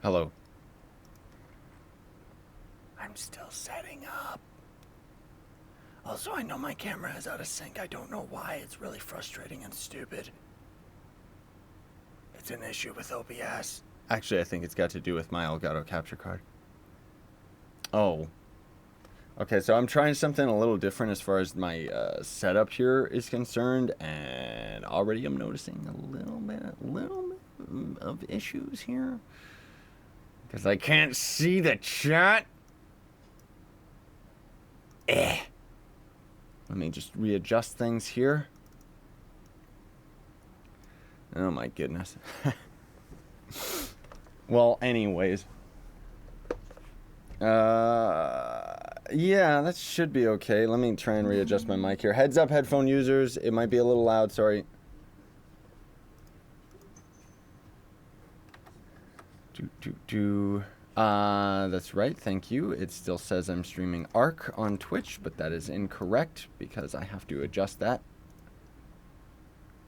Hello. I'm still setting up. Also, I know my camera is out of sync. I don't know why. It's really frustrating and stupid. It's an issue with OBS. Actually, I think it's got to do with my Elgato capture card. Oh. Okay, so I'm trying something a little different as far as my setup here is concerned, and already I'm noticing a little bit of issues here. Because I can't see the chat. Let me just readjust things here. Oh my goodness. Well, anyways. Yeah, that should be okay. Let me try and readjust my mic here. Heads up, headphone users. It might be a little loud, sorry. That's right, thank you. It still says I'm streaming Arc on Twitch, but that is incorrect because I have to adjust that.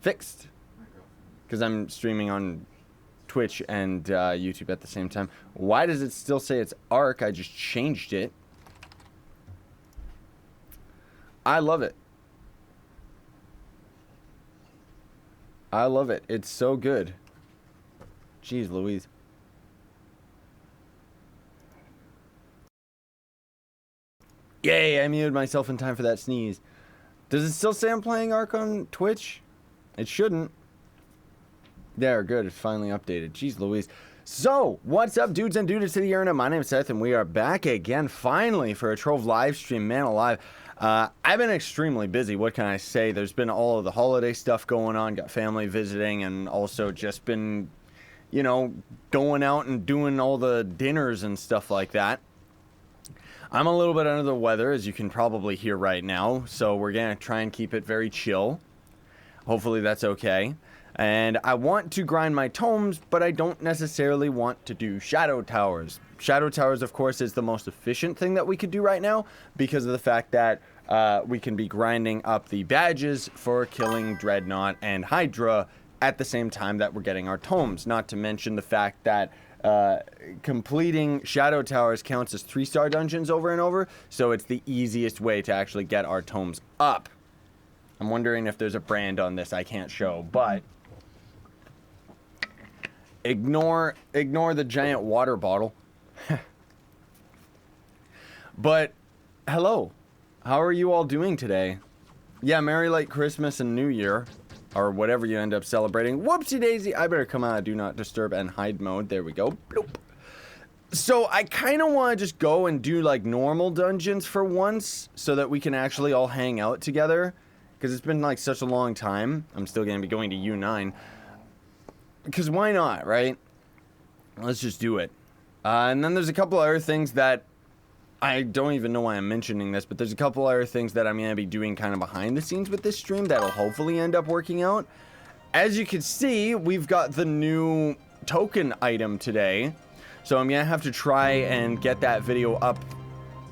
Fixed. Because I'm streaming on Twitch and YouTube at the same time. Why does it still say it's Arc? I just changed it. I love it. I love it. It's so good. Jeez Louise. Yay, I muted myself in time for that sneeze. Does it still say I'm playing Arc on Twitch? It shouldn't. There, good. It's finally updated. Jeez Louise. So, what's up, dudes and dudes to the internet? My name's Seth, and we are back again, finally, for a Trove live stream. Man alive. I've been extremely busy. What can I say? There's been all of the holiday stuff going on. Got family visiting, and also just been, you know, going out and doing all the dinners and stuff like that. I'm a little bit under the weather, as you can probably hear right now, so we're going to try and keep it very chill. Hopefully that's okay. And I want to grind my tomes, but I don't necessarily want to do shadow towers. Shadow towers, of course, is the most efficient thing that we could do right now because of the fact that we can be grinding up the badges for killing Dreadnought and Hydra at the same time that we're getting our tomes. Not to mention the fact that completing shadow towers counts as 3-star dungeons over and over, so it's the easiest way to actually get our tomes up. I'm wondering if there's a brand on this I can't show, but ignore the giant water bottle. But hello, how are you all doing today? Yeah, Merry Late Christmas and New Year, or whatever you end up celebrating. Whoopsie daisy, I better come out of do not disturb and hide mode. There we go. Bloop. So I kind of want to just go and do like normal dungeons for once so that we can actually all hang out together, because it's been like such a long time. I'm still going to be going to U9. Because why not, right? Let's just do it. And then there's a couple other things that I don't even know why I'm mentioning this, but there's a couple other things that I'm going to be doing kind of behind the scenes with this stream that'll hopefully end up working out. As you can see, we've got the new token item today. So I'm going to have to try and get that video up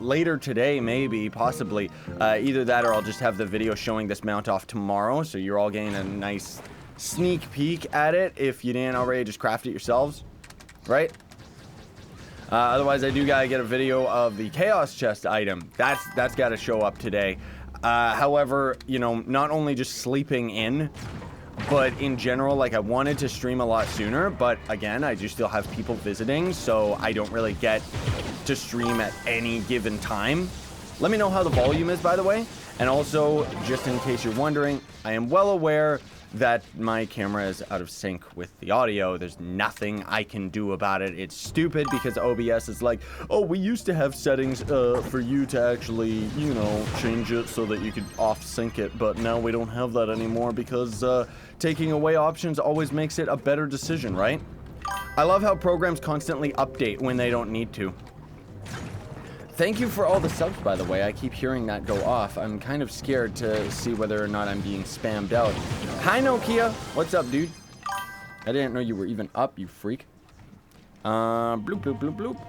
later today, maybe, possibly. Either that or I'll just have the video showing this mount off tomorrow, so you're all getting a nice sneak peek at it if you didn't already just craft it yourselves, right? Otherwise, I do gotta get a video of the Chaos Chest item. That's gotta show up today. However, you know, not only just sleeping in, but in general, like, I wanted to stream a lot sooner, but again, I do still have people visiting, so I don't really get to stream at any given time. Let me know how the volume is, by the way. And also, just in case you're wondering, I am well aware that my camera is out of sync with the audio. There's nothing I can do about it. It's stupid because OBS is like, oh, we used to have settings for you to actually, you know, change it so that you could off-sync it, but now we don't have that anymore because taking away options always makes it a better decision, right? I love how programs constantly update when they don't need to. Thank you for all the subs, by the way. I keep hearing that go off. I'm kind of scared to see whether or not I'm being spammed out. Hi, Nokia. What's up, dude? I didn't know you were even up, you freak. Bloop, bloop, bloop, bloop.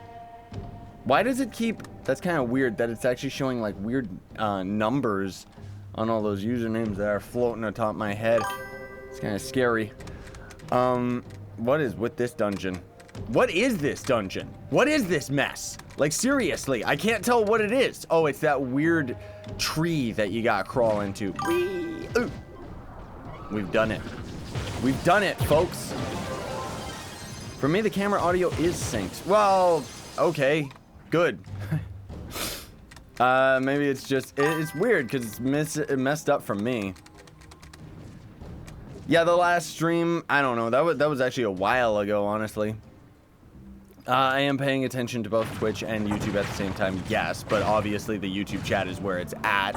Why does it keep... That's kind of weird that it's actually showing, like, weird numbers on all those usernames that are floating atop my head. It's kind of scary. What is with this dungeon? What is this dungeon? What is this mess? Like, seriously, I can't tell what it is. Oh, it's that weird tree that you gotta crawl into. Whee! Ooh. We've done it. We've done it, folks. For me, the camera audio is synced. Well, okay, good. Maybe it's just, it's weird because it messed up for me. Yeah, the last stream, I don't know, that was actually a while ago, honestly. I am paying attention to both Twitch and YouTube at the same time, yes, but obviously the YouTube chat is where it's at,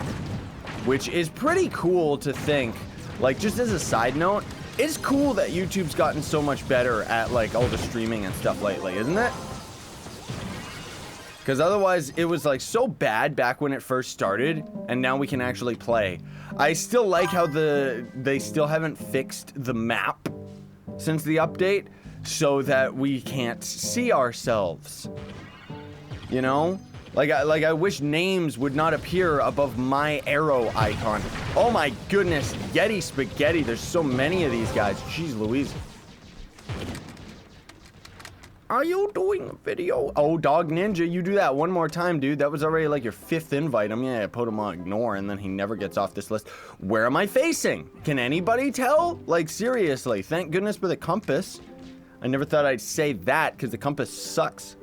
which is pretty cool to think. Like, just as a side note, it's cool that YouTube's gotten so much better at, like, all the streaming and stuff lately, isn't it? Because otherwise, it was, like, so bad back when it first started, and now we can actually play. I still like how they still haven't fixed the map since the update, so that we can't see ourselves. You know? Like I wish names would not appear above my arrow icon. Oh my goodness, Yeti Spaghetti. There's so many of these guys. Jeez Louise. Are you doing a video? Oh, Dog Ninja, you do that one more time, dude. That was already like your 5th invite. I'm gonna put him on ignore, and then he never gets off this list. Where am I facing? Can anybody tell? Like, seriously, thank goodness for the compass. I never thought I'd say that, because the compass sucks.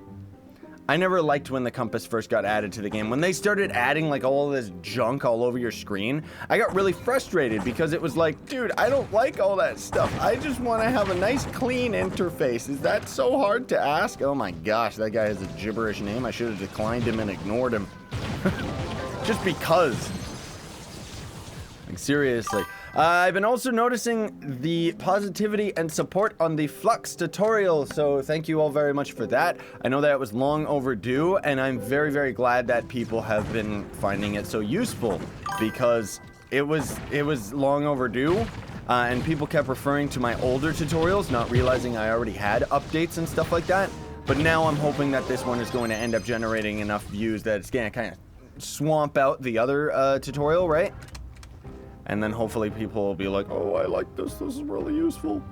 I never liked when the compass first got added to the game. When they started adding like all this junk all over your screen, I got really frustrated because it was like, dude, I don't like all that stuff. I just want to have a nice clean interface. Is that so hard to ask? Oh my gosh, that guy has a gibberish name. I should have declined him and ignored him. Just because. Like, seriously. I've been also noticing the positivity and support on the Flux tutorial, so thank you all very much for that. I know that it was long overdue, and I'm very, very glad that people have been finding it so useful, because it was long overdue, and people kept referring to my older tutorials, not realizing I already had updates and stuff like that. But now I'm hoping that this one is going to end up generating enough views that it's gonna kind of swamp out the other tutorial, right? And then hopefully people will be like, oh, I like this. This is really useful.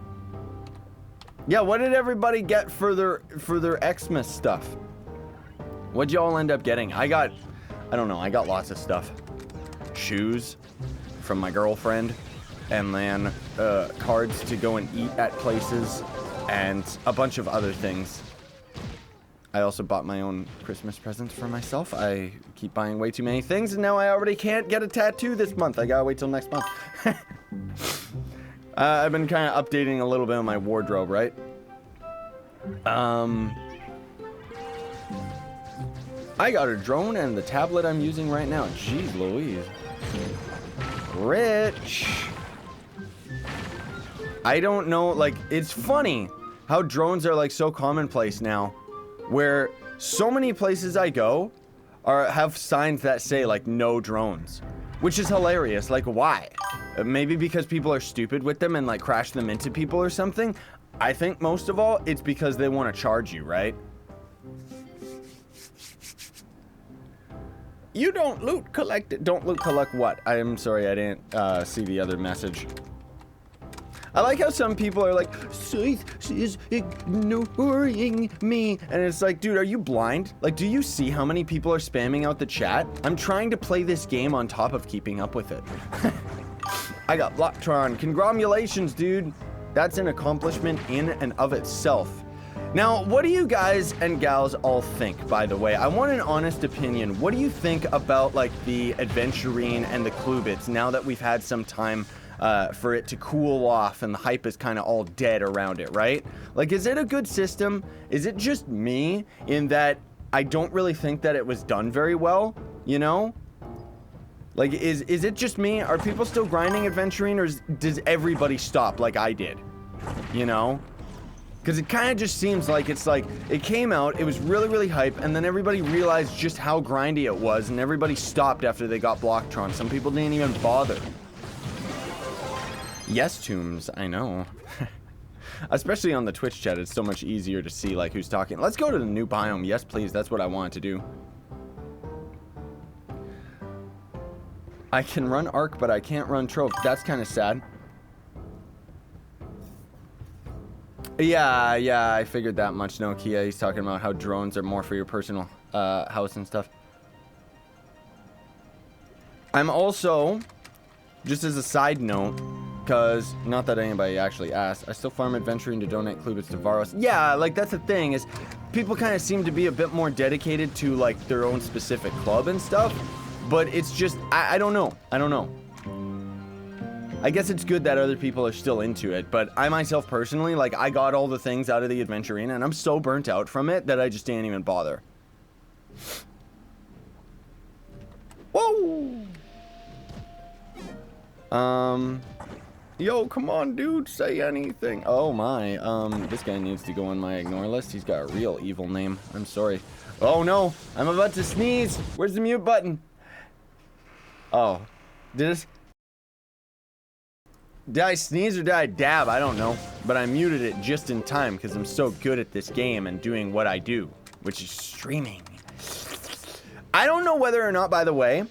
Yeah, what did everybody get for their Xmas stuff? What'd y'all end up getting? I don't know, I got lots of stuff. Shoes from my girlfriend, and then cards to go and eat at places, and a bunch of other things. I also bought my own Christmas presents for myself. I keep buying way too many things, and now I already can't get a tattoo this month. I gotta wait till next month. I've been kind of updating a little bit of my wardrobe, right? I got a drone and the tablet I'm using right now. Jeez Louise. Rich. I don't know, like, it's funny how drones are, like, so commonplace now. Where so many places I go have signs that say, like, no drones, which is hilarious. Like, why? Maybe because people are stupid with them and, like, crash them into people or something. I think most of all, it's because they want to charge you, right? You don't loot collect it. Don't loot collect what? I'm sorry, I didn't see the other message. I like how some people are like, Scythe is ignoring me. And it's like, dude, are you blind? Like, do you see how many people are spamming out the chat? I'm trying to play this game on top of keeping up with it. I got Blocktron. Congratulations, dude. That's an accomplishment in and of itself. Now, what do you guys and gals all think, by the way? I want an honest opinion. What do you think about, like, the Adventurine and the Klubits now that we've had some time for it to cool off and the hype is kind of all dead around it, right? Like, is it a good system? Is it just me in that I don't really think that it was done very well, you know? Like, is it just me? Are people still grinding Adventurine, or does everybody stop like I did, you know? Because it kind of just seems like it's like, it came out, it was really, really hype, and then everybody realized just how grindy it was, and everybody stopped after they got Blocktron. Some people didn't even bother. Yes, Tombs, I know. Especially on the Twitch chat, it's so much easier to see, like, who's talking. Let's go to the new biome. Yes, please. That's what I wanted to do. I can run Arc, but I can't run Trove. That's kind of sad. Yeah, I figured that much. No, Kia, he's talking about how drones are more for your personal house and stuff. I'm also, just as a side note, because not that anybody actually asked, I still farm adventuring to donate Klubits to Varos. Yeah, like that's the thing, is people kind of seem to be a bit more dedicated to like their own specific club and stuff, but it's just, I don't know. I guess it's good that other people are still into it, but I myself personally, like, I got all the things out of the Adventurina, and I'm so burnt out from it that I just didn't even bother. Whoa! Yo, come on, dude, say anything. Oh my, this guy needs to go on my ignore list. He's got a real evil name. I'm sorry. Oh no, I'm about to sneeze. Where's the mute button? Oh, did I sneeze or did I dab? I don't know. But I muted it just in time because I'm so good at this game and doing what I do, which is streaming. I don't know whether or not, by the way,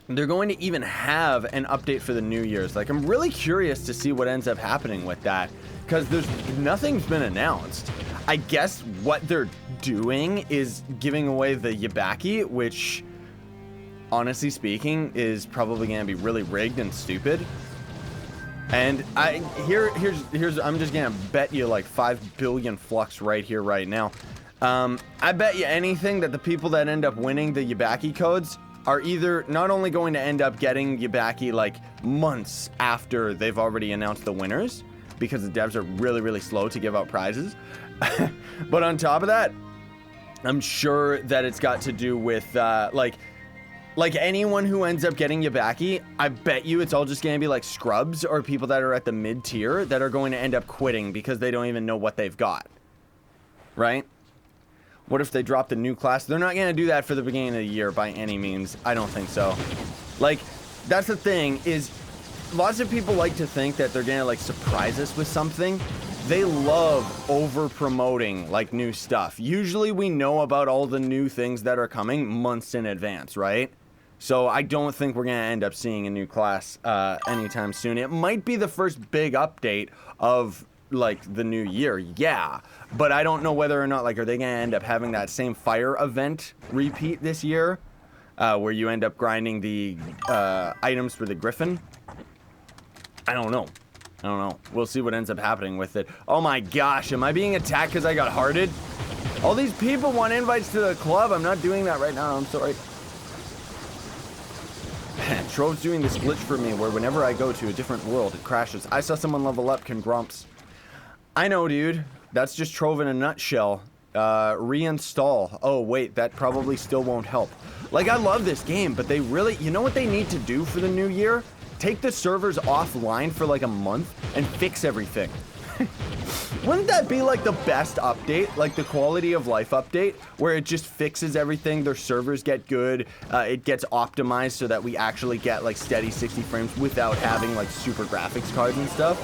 they're going to even have an update for the New Year's. Like, I'm really curious to see what ends up happening with that because nothing's been announced. I guess what they're doing is giving away the Yabaki, which, honestly speaking, is probably going to be really rigged and stupid. And here's I'm just gonna bet you like 5 billion flux right here, right now. I bet you anything that the people that end up winning the Yabaki codes are either not only going to end up getting Yabaki like months after they've already announced the winners, because the devs are really, really slow to give out prizes. But on top of that, I'm sure that it's got to do with like anyone who ends up getting Yabaki, I bet you it's all just going to be like scrubs or people that are at the mid tier that are going to end up quitting because they don't even know what they've got. Right? What if they drop the new class? They're not going to do that for the beginning of the year by any means. I don't think so. Like, that's the thing, is lots of people like to think that they're going to like surprise us with something. They love over promoting like new stuff. Usually we know about all the new things that are coming months in advance, right? So I don't think we're going to end up seeing a new class anytime soon. It might be the first big update of like the new year, yeah. But I don't know whether or not, like, are they going to end up having that same fire event repeat this year? Where you end up grinding the items for the Griffin? I don't know. We'll see what ends up happening with it. Oh my gosh, am I being attacked because I got hearted? All these people want invites to the club. I'm not doing that right now, I'm sorry. Trove's doing this glitch for me where whenever I go to a different world, it crashes. I saw someone level up, congrumps. I know, dude. That's just Trove in a nutshell. Reinstall. Oh, wait, that probably still won't help. Like, I love this game, but they really... You know what they need to do for the new year? Take the servers offline for like a month and fix everything. Wouldn't that be like the best update? Like the quality of life update where it just fixes everything, their servers get good, it gets optimized so that we actually get like steady 60 frames without having like super graphics cards and stuff.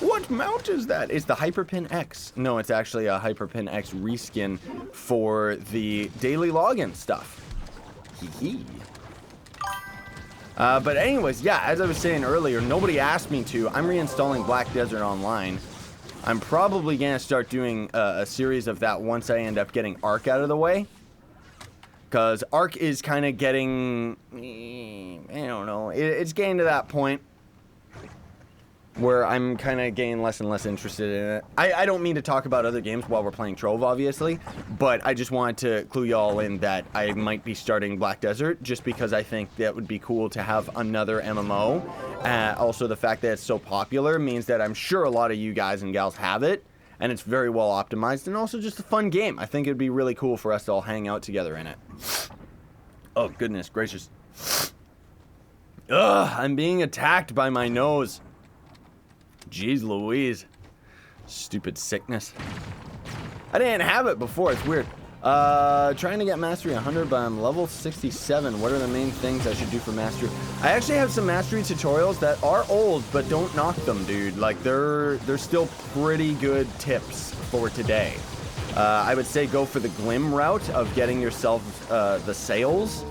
What mount is that? It's the Hyperpin X. No, it's actually a Hyperpin X reskin for the daily login stuff. Hee hee. But anyways, yeah, as I was saying earlier, nobody asked me to. I'm reinstalling Black Desert Online. I'm probably going to start doing a series of that once I end up getting Ark out of the way. Because Ark is kind of getting... I don't know. It's getting to that point where I'm kind of getting less and less interested in it. I don't mean to talk about other games while we're playing Trove, obviously, but I just wanted to clue y'all in that I might be starting Black Desert just because I think that would be cool to have another MMO. Also, the fact that it's so popular means that I'm sure a lot of you guys and gals have it, and it's very well optimized, and also just a fun game. I think it'd be really cool for us to all hang out together in it. Oh, goodness gracious. Ugh, I'm being attacked by my nose. Jeez Louise. Stupid sickness. I didn't have it before, it's weird. Trying to get mastery 100, but I'm level 67. What are the main things I should do for mastery? I actually have some mastery tutorials that are old, but don't knock them, dude. Like, they're still pretty good tips for today. I would say go for the Glim route of getting yourself the sails.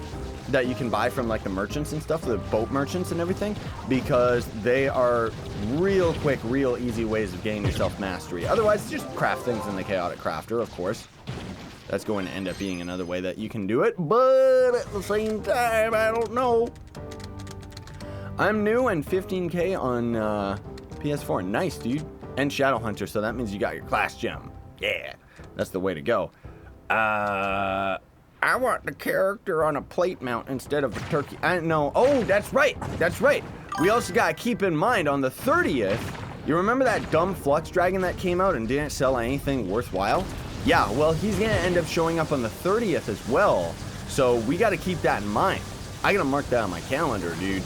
that you can buy from like the merchants and stuff, the boat merchants and everything, because they are real quick, real easy ways of getting yourself mastery. Otherwise, just craft things in the chaotic crafter, of course. That's going to end up being another way that you can do it, but at the same time, I don't know. I'm new and 15k on PS4. Nice, dude. And Shadow Hunter, so that means you got your class gem. Yeah, that's the way to go. I want the character on a plate mount instead of a turkey. I know. Oh, that's right. That's right. We also got to keep in mind on the 30th, you remember that dumb Flux Dragon that came out and didn't sell anything worthwhile? Yeah, well, he's going to end up showing up on the 30th as well. So we got to keep that in mind. I got to mark that on my calendar, dude.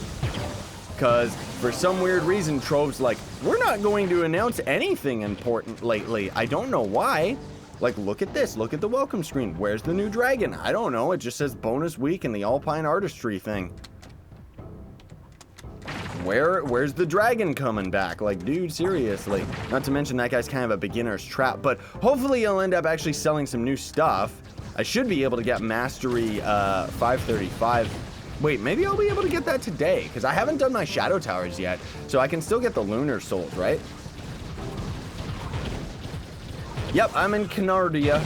Because for some weird reason, Trove's like, we're not going to announce anything important lately. I don't know why. Like, look at this. Look at the welcome screen. Where's the new dragon? I don't know. It just says bonus week and the Alpine Artistry thing. Where's the dragon coming back? Like, dude, seriously. Not to mention that guy's kind of a beginner's trap. But hopefully he'll end up actually selling some new stuff. I should be able to get Mastery 535. Wait, maybe I'll be able to get that today, because I haven't done my Shadow Towers yet, so I can still get the Lunar Souls, right? Yep, I'm in Canardia.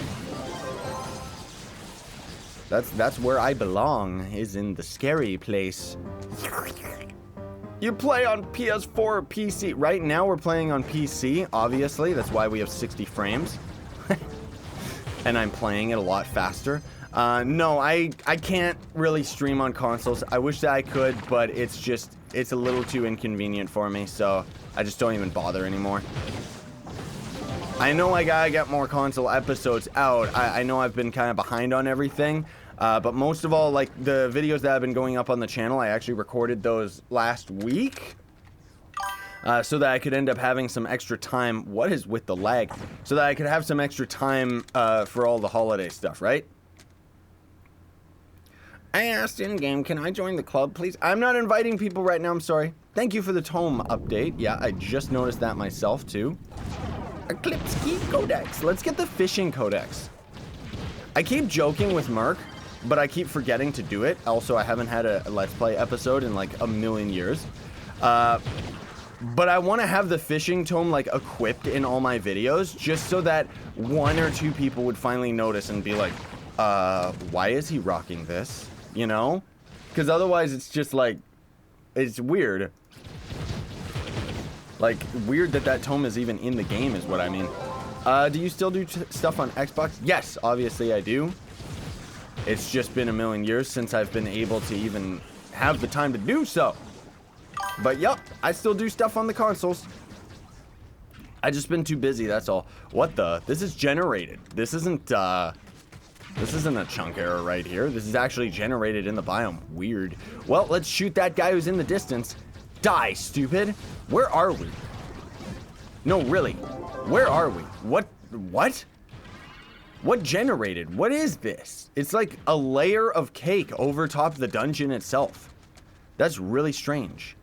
That's where I belong, is in the scary place. You play on PS4 or PC. Right now we're playing on PC, obviously. That's why we have 60 frames. And I'm playing it a lot faster. No, I can't really stream on consoles. I wish that I could, but it's a little too inconvenient for me, so I just don't even bother anymore. I know I gotta get more console episodes out. I know I've been kind of behind on everything, but most of all, like, the videos that have been going up on the channel, I actually recorded those last week. So that I could end up having some extra time. What is with the lag? So that I could have some extra time for all the holiday stuff, right? I asked Endgame, can I join the club, please? I'm not inviting people right now, I'm sorry. Thank you for the tome update. Yeah, I just noticed that myself, too. Eclipse Key Codex. Let's get the Fishing Codex. I keep joking with Merc, but I keep forgetting to do it. Also, I haven't had a Let's Play episode in, like, a million years. But I want to have the Fishing Tome, like, equipped in all my videos, just so that one or two people would finally notice and be like, why is he rocking this? You know? Because otherwise it's just like, it's weird. Like, weird that tome is even in the game is what I mean. Do you still do stuff on Xbox? Yes, obviously I do. It's just been a million years since I've been able to even have the time to do so. But yep, I still do stuff on the consoles. I just been too busy, that's all. What the? This is generated. This isn't a chunk error right here. This is actually generated in the biome. Weird. Well, let's shoot that guy who's in the distance. Die, stupid. Where are we? No, really. Where are we? What? What generated? What is this? It's like a layer of cake over top of the dungeon itself. That's really strange.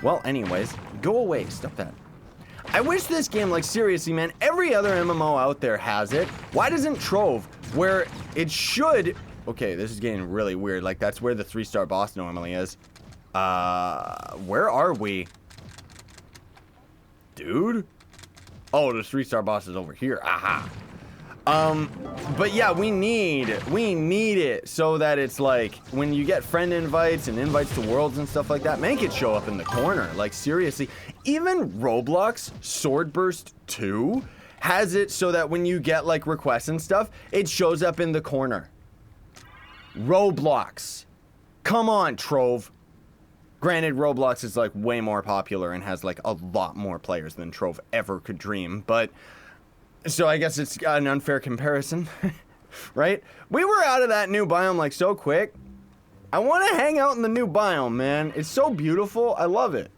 Well, anyways, go away. Stop that. I wish this game, like, seriously, man, every other MMO out there has it. Why doesn't Trove, where it should... Okay, this is getting really weird. Like, that's where the 3-star boss normally is. Where are we? Dude? Oh, the 3-star boss is over here. Aha. But yeah, we need it so that it's like, when you get friend invites and invites to worlds and stuff like that, make it show up in the corner. Like, seriously. Even Roblox Swordburst 2 has it so that when you get, like, requests and stuff, it shows up in the corner. Roblox. Come on, Trove. Granted, Roblox is, like, way more popular and has, like, a lot more players than Trove ever could dream, but... So I guess it's an unfair comparison, right? We were out of that new biome, like, so quick. I want to hang out in the new biome, man. It's so beautiful. I love it.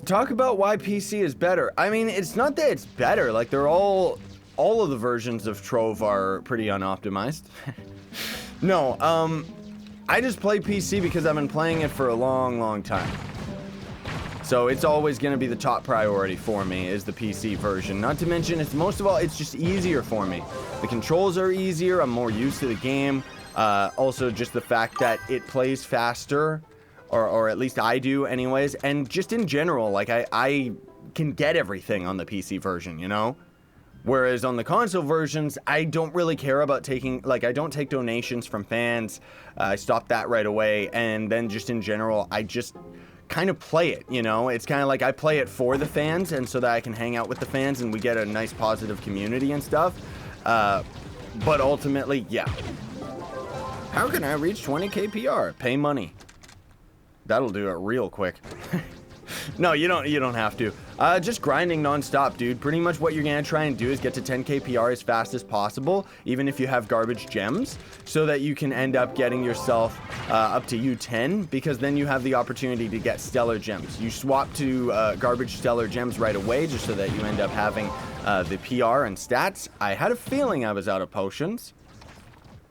Talk about why PC is better. I mean, it's not that it's better. Like, they're all of the versions of Trove are pretty unoptimized. No, I just play PC because I've been playing it for a long, long time. So it's always going to be the top priority for me is the PC version. Not to mention, it's most of all, it's just easier for me. The controls are easier. I'm more used to the game. Also, just the fact that it plays faster, or at least I do anyways. And just in general, like I can get everything on the PC version, you know? Whereas on the console versions, I don't really care about taking, like, I don't take donations from fans. I stopped that right away. And then just in general, I just kind of play it, you know? It's kind of like I play it for the fans and so that I can hang out with the fans and we get a nice positive community and stuff. But ultimately, yeah. How can I reach 20k PR? Pay money. That'll do it real quick. No, you don't have to. Just grinding non-stop, dude. Pretty much what you're gonna try and do is get to 10k PR as fast as possible, even if you have garbage gems, so that you can end up getting yourself up to U10, because then you have the opportunity to get stellar gems. You swap to garbage stellar gems right away, just so that you end up having the PR and stats. I had a feeling I was out of potions.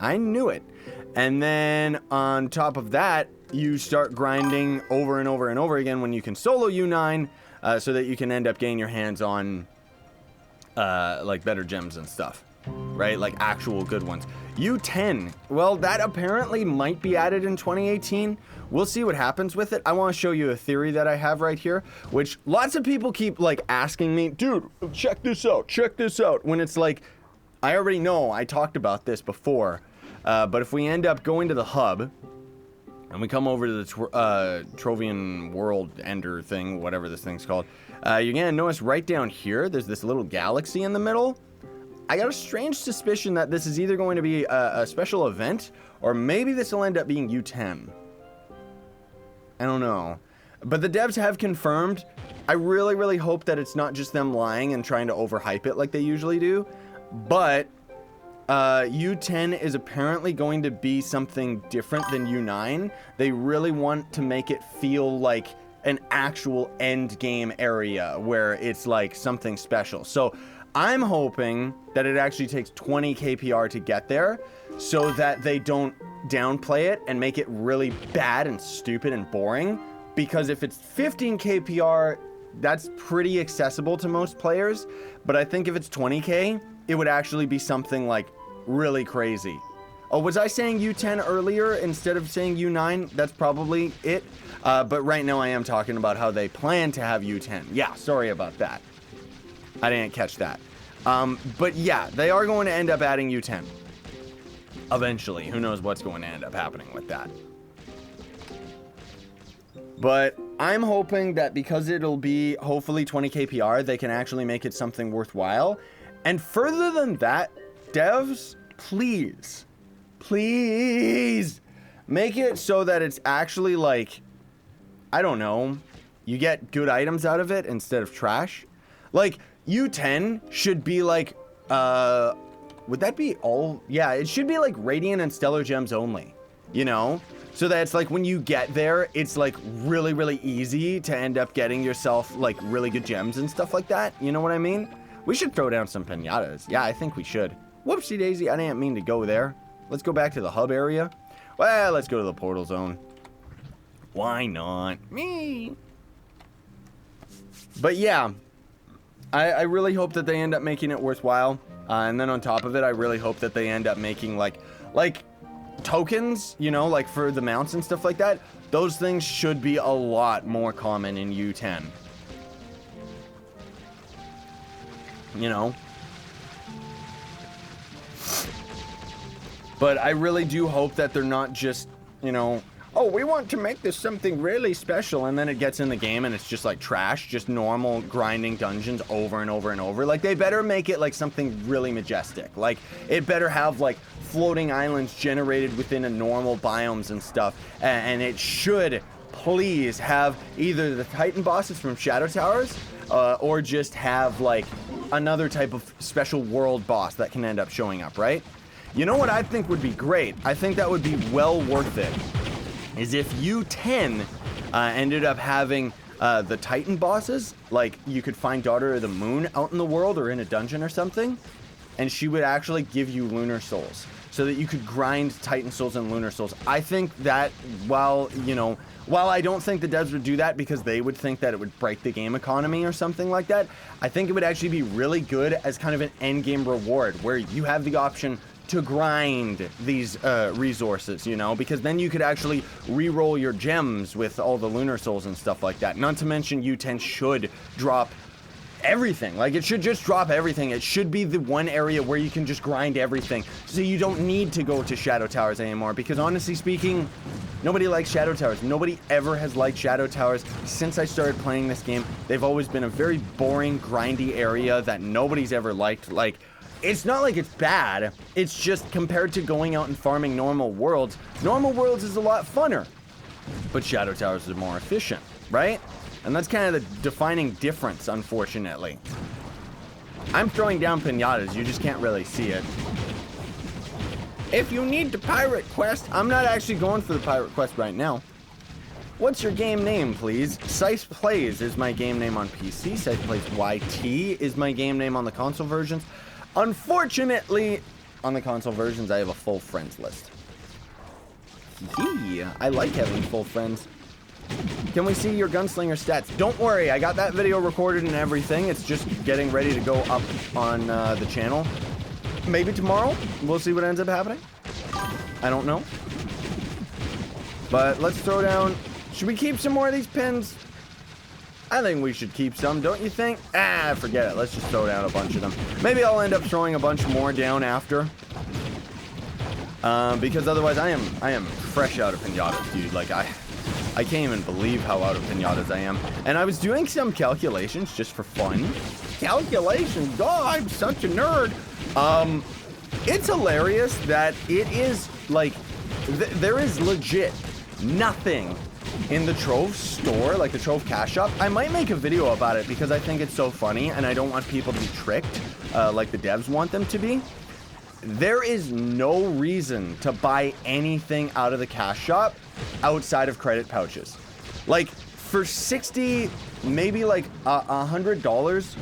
I knew it. And then on top of that, you start grinding over and over and over again when you can solo U9, so that you can end up getting your hands on like better gems and stuff, right? Like actual good ones. U10, well, that apparently might be added in 2018. We'll see what happens with it. I want to show you a theory that I have right here, which lots of people keep like asking me, dude, check this out, when it's like, I already know, I talked about this before, but if we end up going to the hub, and we come over to the Trovian World Ender thing, whatever this thing's called, you're gonna notice right down here, there's this little galaxy in the middle. I got a strange suspicion that this is either going to be a special event, or maybe this will end up being U10. I don't know. But the devs have confirmed. I really, really hope that it's not just them lying and trying to overhype it like they usually do. But U10 is apparently going to be something different than U9. They really want to make it feel like an actual end game area where it's like something special. So I'm hoping that it actually takes 20 KPR to get there, so that they don't downplay it and make it really bad and stupid and boring. Because if it's 15 KPR, that's pretty accessible to most players. But I think if it's 20k, it would actually be something like really crazy. Oh, was I saying U10 earlier instead of saying U9? That's probably it. But right now I am talking about how they plan to have U10. Yeah, sorry about that. I didn't catch that. But yeah, they are going to end up adding U10. Eventually. Who knows what's going to end up happening with that. But I'm hoping that because it'll be hopefully 20k PR, they can actually make it something worthwhile. And further than that, devs, please make it so that it's actually like, I don't know, you get good items out of it instead of trash. Like, U10 should be like, would that be all? Yeah, it should be like Radiant and Stellar Gems only, you know? So that it's like when you get there, it's like really, really easy to end up getting yourself like really good gems and stuff like that. You know what I mean? We should throw down some pinatas. Yeah, I think we should. Whoopsie daisy, I didn't mean to go there. Let's go back to the hub area. Well, let's go to the portal zone. Why not? Me. But yeah, I really hope that they end up making it worthwhile. And then on top of it, I really hope that they end up making like tokens, you know, like for the mounts and stuff like that. Those things should be a lot more common in U10. You know? But I really do hope that they're not just, you know, oh, we want to make this something really special, and then it gets in the game and it's just like trash, just normal grinding dungeons over and over and over. Like, they better make it like something really majestic. Like, it better have like floating islands generated within a normal biomes and stuff, and it should please have either the Titan bosses from Shadow Towers, or just have like another type of special world boss that can end up showing up, right? You know what I think would be great? I think that would be well worth it, is if U10 ended up having the Titan bosses. Like, you could find Daughter of the Moon out in the world or in a dungeon or something, and she would actually give you lunar souls. so that you could grind Titan Souls and Lunar Souls. I think that while I don't think the devs would do that because they would think that it would break the game economy or something like that, I think it would actually be really good as kind of an end game reward where you have the option to grind these resources, because then you could actually re-roll your gems with all the Lunar Souls and stuff like that. Not to mention U10 should drop everything. Like, it should just drop everything. It should be the one area where you can just grind everything, so you don't need to go to Shadow Towers anymore, because honestly speaking, nobody likes Shadow Towers. Nobody ever has liked Shadow Towers since I started playing this game. They've always been a very boring, grindy area that nobody's ever liked. Like, it's not like it's bad, it's just compared to going out and farming normal worlds is a lot funner, but Shadow Towers are more efficient, right? And that's kind of the defining difference, unfortunately. I'm throwing down pinatas, you just can't really see it. If you need the pirate quest, I'm not actually going for the pirate quest right now. What's your game name, please? Sice Plays is my game name on PC. Sice Plays YT is my game name on the console versions. Unfortunately, on the console versions, I have a full friends list. Yeah, I like having full friends. Can we see your gunslinger stats? Don't worry, I got that video recorded and everything. It's just getting ready to go up on the channel. Maybe tomorrow. We'll see what ends up happening. I don't know. But let's throw down... Should we keep some more of these pins? I think we should keep some, don't you think? Forget it. Let's just throw down a bunch of them. Maybe I'll end up throwing a bunch more down after. Because otherwise I am fresh out of pinatas, dude. Like, I can't even believe how out of pinatas I am. And I was doing some calculations just for fun. Calculations? Oh, I'm such a nerd. It's hilarious that it is, like, there is legit nothing in the Trove store, like the Trove cash shop. I might make a video about it because I think it's so funny and I don't want people to be tricked like the devs want them to be. There is no reason to buy anything out of the cash shop outside of credit pouches. Like, for 60, maybe like $100,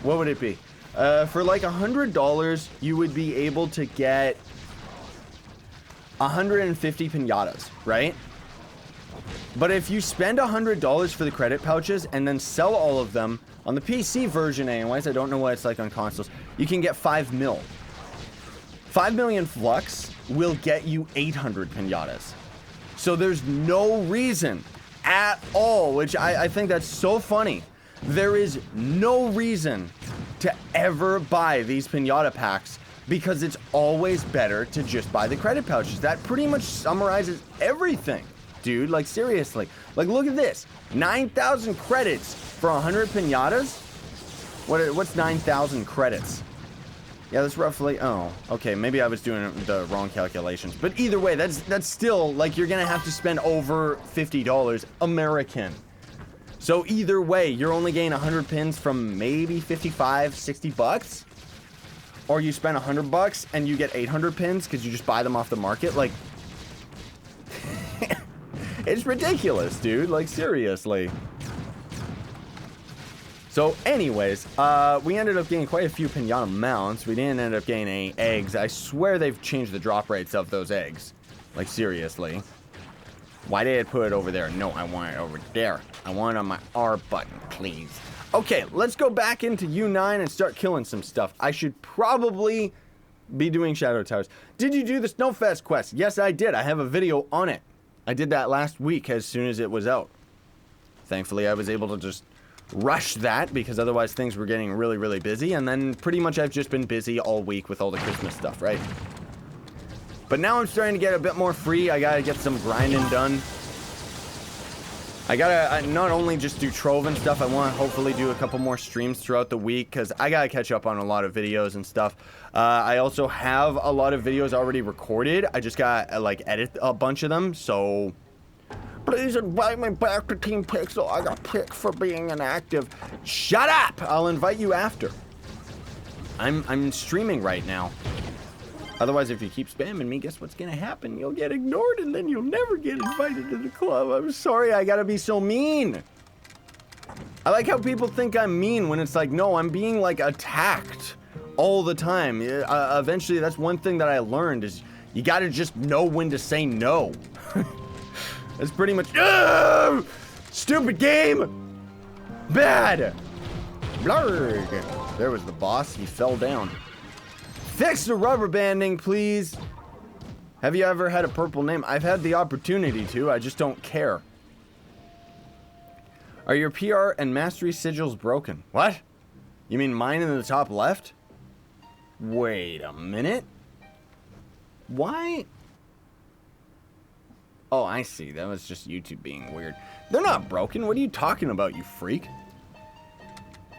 what would it be? For like $100, you would be able to get 150 pinatas, right? But if you spend $100 for the credit pouches and then sell all of them on the PC version anyways, I don't know what it's like on consoles, you can get 5 mil. 5 million flux will get you 800 pinatas. So there's no reason at all, which I think that's so funny. There is no reason to ever buy these pinata packs because it's always better to just buy the credit pouches. That pretty much summarizes everything, dude. Like, seriously. Like, look at this. 9,000 credits for 100 pinatas? What's 9,000 credits? Yeah, that's roughly, oh, okay, maybe I was doing the wrong calculations. But either way, that's still, like, you're gonna have to spend over $50 American. So either way, you're only getting 100 pins from maybe 55, 60 bucks. Or you spend 100 bucks and you get 800 pins because you just buy them off the market. Like, it's ridiculous, dude. Like, seriously. So anyways, we ended up getting quite a few pinata mounts. We didn't end up getting any eggs. I swear they've changed the drop rates of those eggs. Like, seriously. Why did I put it over there? No, I want it over there. I want it on my R button, please. Okay, let's go back into U9 and start killing some stuff. I should probably be doing Shadow Towers. Did you do the Snowfest quest? Yes, I did. I have a video on it. I did that last week as soon as it was out. Thankfully, I was able to just rush that because otherwise things were getting really, really busy. And then pretty much I've just been busy all week with all the Christmas stuff, right? But now I'm starting to get a bit more free. I gotta get some grinding done. I gotta not only just do Trove and stuff, I want to hopefully do a couple more streams throughout the week because I gotta catch up on a lot of videos and stuff. I also have a lot of videos already recorded. I just gotta like edit a bunch of them, so please invite me back to Team Pixel. I got picked for being inactive. Shut up! I'll invite you after. I'm streaming right now. Otherwise, if you keep spamming me, guess what's gonna happen? You'll get ignored and then you'll never get invited to the club. I'm sorry, I gotta be so mean. I like how people think I'm mean when it's like, no, I'm being like attacked all the time. Eventually, that's one thing that I learned is You gotta just know when to say no. That's pretty much... Stupid game! Bad! Blarg! There was the boss. He fell down. Fix the rubber banding, please. Have you ever had a purple name? I've had the opportunity to. I just don't care. Are your PR and mastery sigils broken? What? You mean mine in the top left? Wait a minute. Why? Oh, I see. That was just YouTube being weird. They're not broken. What are you talking about, you freak?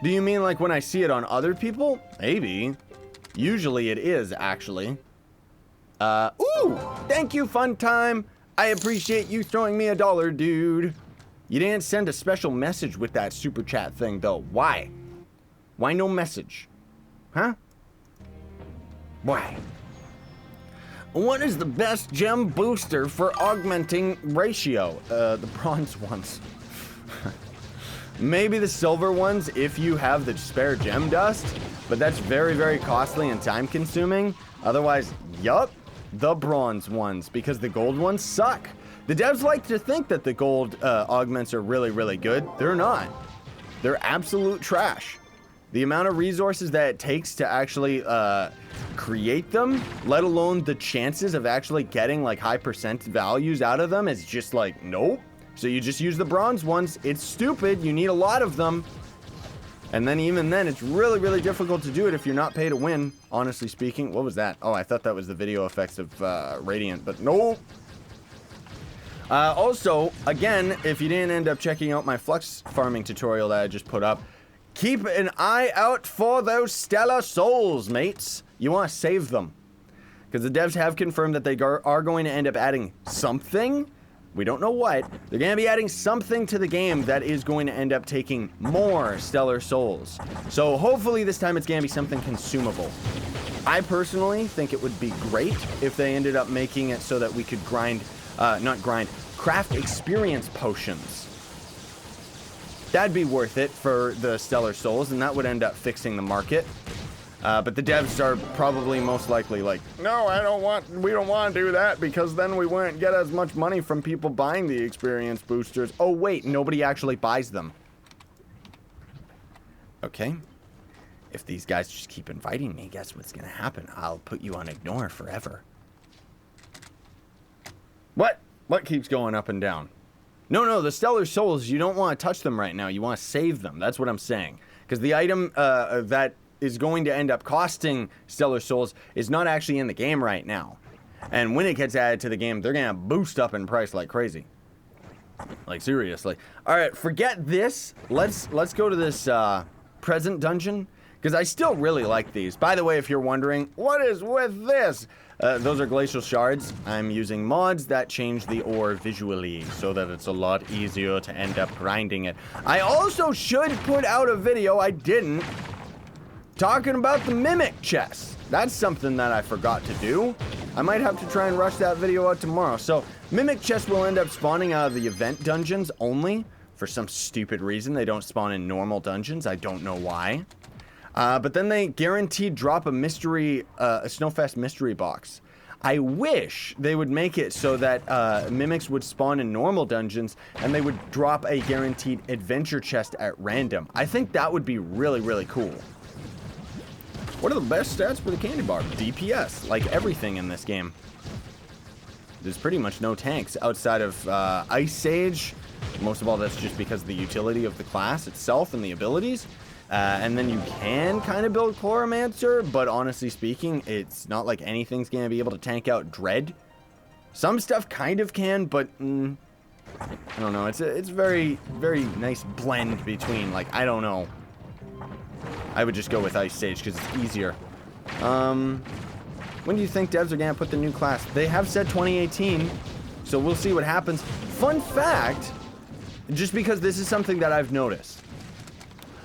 Do you mean like when I see it on other people? Maybe. Usually it is, actually. Ooh! Thank you, Fun Time. I appreciate you throwing me $1, dude. You didn't send a special message with that super chat thing, though. Why? Why no message? Huh? Why? What is the best gem booster for augmenting ratio? The bronze ones. Maybe the silver ones if you have the spare gem dust, but that's very, very costly and time consuming. Otherwise, yup, the bronze ones, because the gold ones suck. The devs like to think that the gold augments are really, really good. They're not. They're absolute trash. The amount of resources that it takes to actually create them, let alone the chances of actually getting like high percent values out of them is just like, nope. So you just use the bronze ones. It's stupid. You need a lot of them. And then even then, it's really, really difficult to do it if you're not pay to win, honestly speaking. What was that? Oh, I thought that was the video effects of Radiant, but no. Also, again, if you didn't end up checking out my flux farming tutorial that I just put up, keep an eye out for those stellar souls, mates. You want to save them. Because the devs have confirmed that they are going to end up adding something. We don't know what. They're going to be adding something to the game that is going to end up taking more stellar souls. So hopefully this time it's going to be something consumable. I personally think it would be great if they ended up making it so that we could craft experience potions. That'd be worth it for the stellar souls, and that would end up fixing the market. But the devs are probably most likely like, no, we don't want to do that because then we wouldn't get as much money from people buying the experience boosters. Oh wait, nobody actually buys them. Okay. If these guys just keep inviting me, guess what's gonna happen? I'll put you on ignore forever. What? What keeps going up and down? No, the stellar souls, you don't want to touch them right now. You want to save them. That's what I'm saying. Because the item that is going to end up costing stellar souls is not actually in the game right now. And when it gets added to the game, they're going to boost up in price like crazy. Like, seriously. All right, forget this. Let's go to this present dungeon. Because I still really like these. By the way, if you're wondering, what is with this? Those are glacial shards. I'm using mods that change the ore visually so that it's a lot easier to end up grinding it. I also should put out a video, I didn't, talking about the mimic chest. That's something that I forgot to do. I might have to try and rush that video out tomorrow. So, mimic chests will end up spawning out of the event dungeons only. For some stupid reason, they don't spawn in normal dungeons. I don't know why. But then they guaranteed drop a mystery, a Snowfest mystery box. I wish they would make it so that mimics would spawn in normal dungeons and they would drop a guaranteed adventure chest at random. I think that would be really, really cool. What are the best stats for the candy bar? DPS, like everything in this game. There's pretty much no tanks outside of Ice Sage. Most of all, that's just because of the utility of the class itself and the abilities. And then you can kind of build Chloromancer, but honestly speaking, it's not like anything's going to be able to tank out Dread. Some stuff kind of can, but I don't know. It's very, very nice blend between, like, I don't know. I would just go with Ice Sage because it's easier. When do you think devs are going to put the new class? They have said 2018, so we'll see what happens. Fun fact, just because this is something that I've noticed.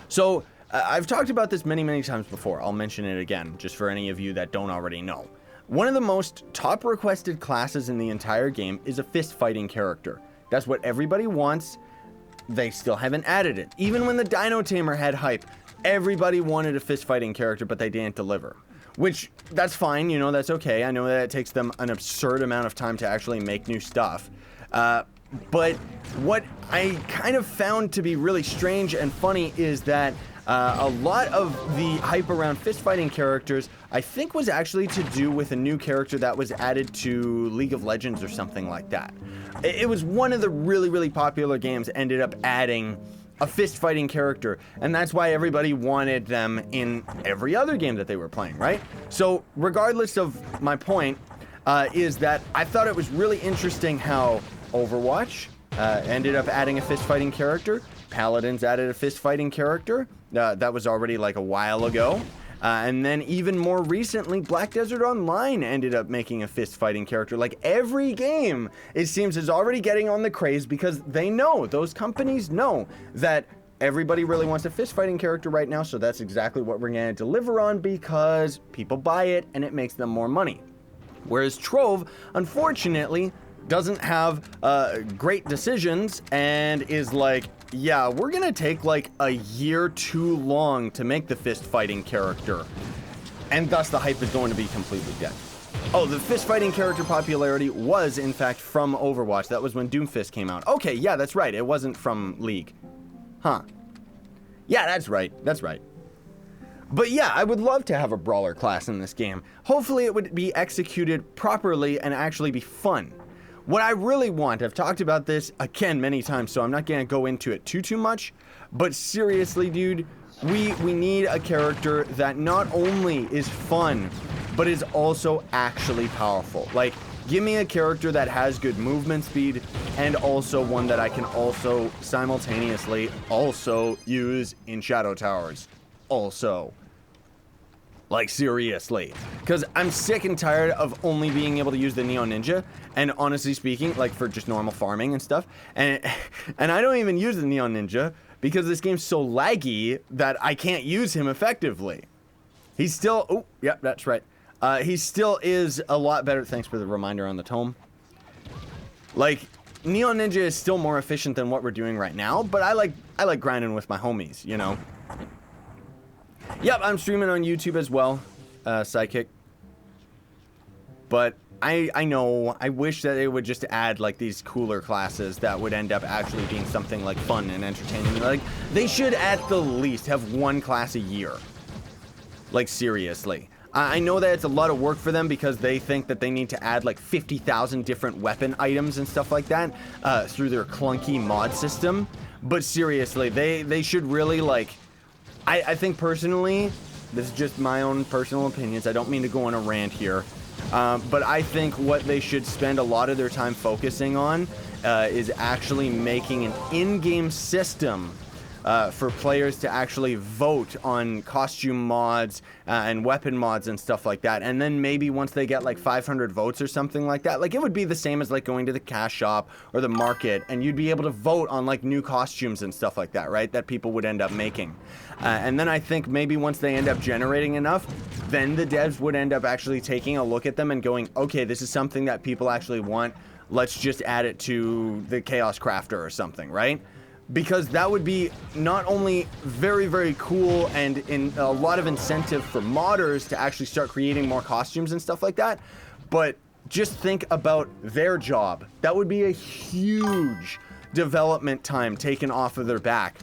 So, I've talked about this many, many times before. I'll mention it again, just for any of you that don't already know. One of the most top requested classes in the entire game is a fist fighting character. That's what everybody wants. They still haven't added it. Even when the Dino Tamer had hype, everybody wanted a fist fighting character, but they didn't deliver. which that's fine, you know, that's okay. I know that it takes them an absurd amount of time to actually make new stuff. But what I kind of found to be really strange and funny is that a lot of the hype around fist fighting characters, I think, was actually to do with a new character that was added to League of Legends or something like that. It was one of the really, really popular games ended up adding a fist fighting character, and that's why everybody wanted them in every other game that they were playing, right? So regardless of my point, is that I thought it was really interesting how Overwatch ended up adding a fist fighting character. Paladins added a fist fighting character. That was already like a while ago. And then even more recently, Black Desert Online ended up making a fist fighting character. Like every game, it seems, is already getting on the craze because they know, those companies know that everybody really wants a fist fighting character right now. So that's exactly what we're going to deliver on because people buy it and it makes them more money. Whereas Trove, unfortunately, doesn't have great decisions and is like, yeah, we're gonna take like a year too long to make the fist fighting character, and thus the hype is going to be completely dead. Oh, the fist fighting character popularity was in fact from Overwatch. That was when Doomfist came out. Okay, yeah, that's right, it wasn't from League. Huh. Yeah, that's right, that's right. But yeah, I would love to have a brawler class in this game. Hopefully it would be executed properly and actually be fun. What I really want, I've talked about this again many times, so I'm not gonna go into it too much, but seriously, dude, we need a character that not only is fun, but is also actually powerful. Like, give me a character that has good movement speed, and also one that I can also simultaneously also use in Shadow Towers. Also. Like, seriously. Because I'm sick and tired of only being able to use the Neo Ninja. And honestly speaking, like, for just normal farming and stuff. And I don't even use the Neo Ninja because this game's so laggy that I can't use him effectively. He's still... Oh, yep, that's right. He still is a lot better... Thanks for the reminder on the tome. Like, Neo Ninja is still more efficient than what we're doing right now. But I like grinding with my homies, you know? Yep, I'm streaming on YouTube as well, Psychic. But I know, I wish that they would just add, like, these cooler classes that would end up actually being something, like, fun and entertaining. Like, they should at the least have one class a year. Like, seriously. I know that it's a lot of work for them because they think that they need to add, like, 50,000 different weapon items and stuff like that through their clunky mod system. But seriously, they should really, like... I think personally, this is just my own personal opinions, I don't mean to go on a rant here, but I think what they should spend a lot of their time focusing on is actually making an in-game system for players to actually vote on costume mods and weapon mods and stuff like that. And then maybe once they get like 500 votes or something like that, like it would be the same as like going to the cash shop or the market, and you'd be able to vote on like new costumes and stuff like that, right? That people would end up making. And then I think maybe once they end up generating enough, then the devs would end up actually taking a look at them and going, okay, this is something that people actually want. Let's just add it to the Chaos Crafter or something, right? Because that would be not only very, very cool and in a lot of incentive for modders to actually start creating more costumes and stuff like that, but just think about their job. That would be a huge development time taken off of their back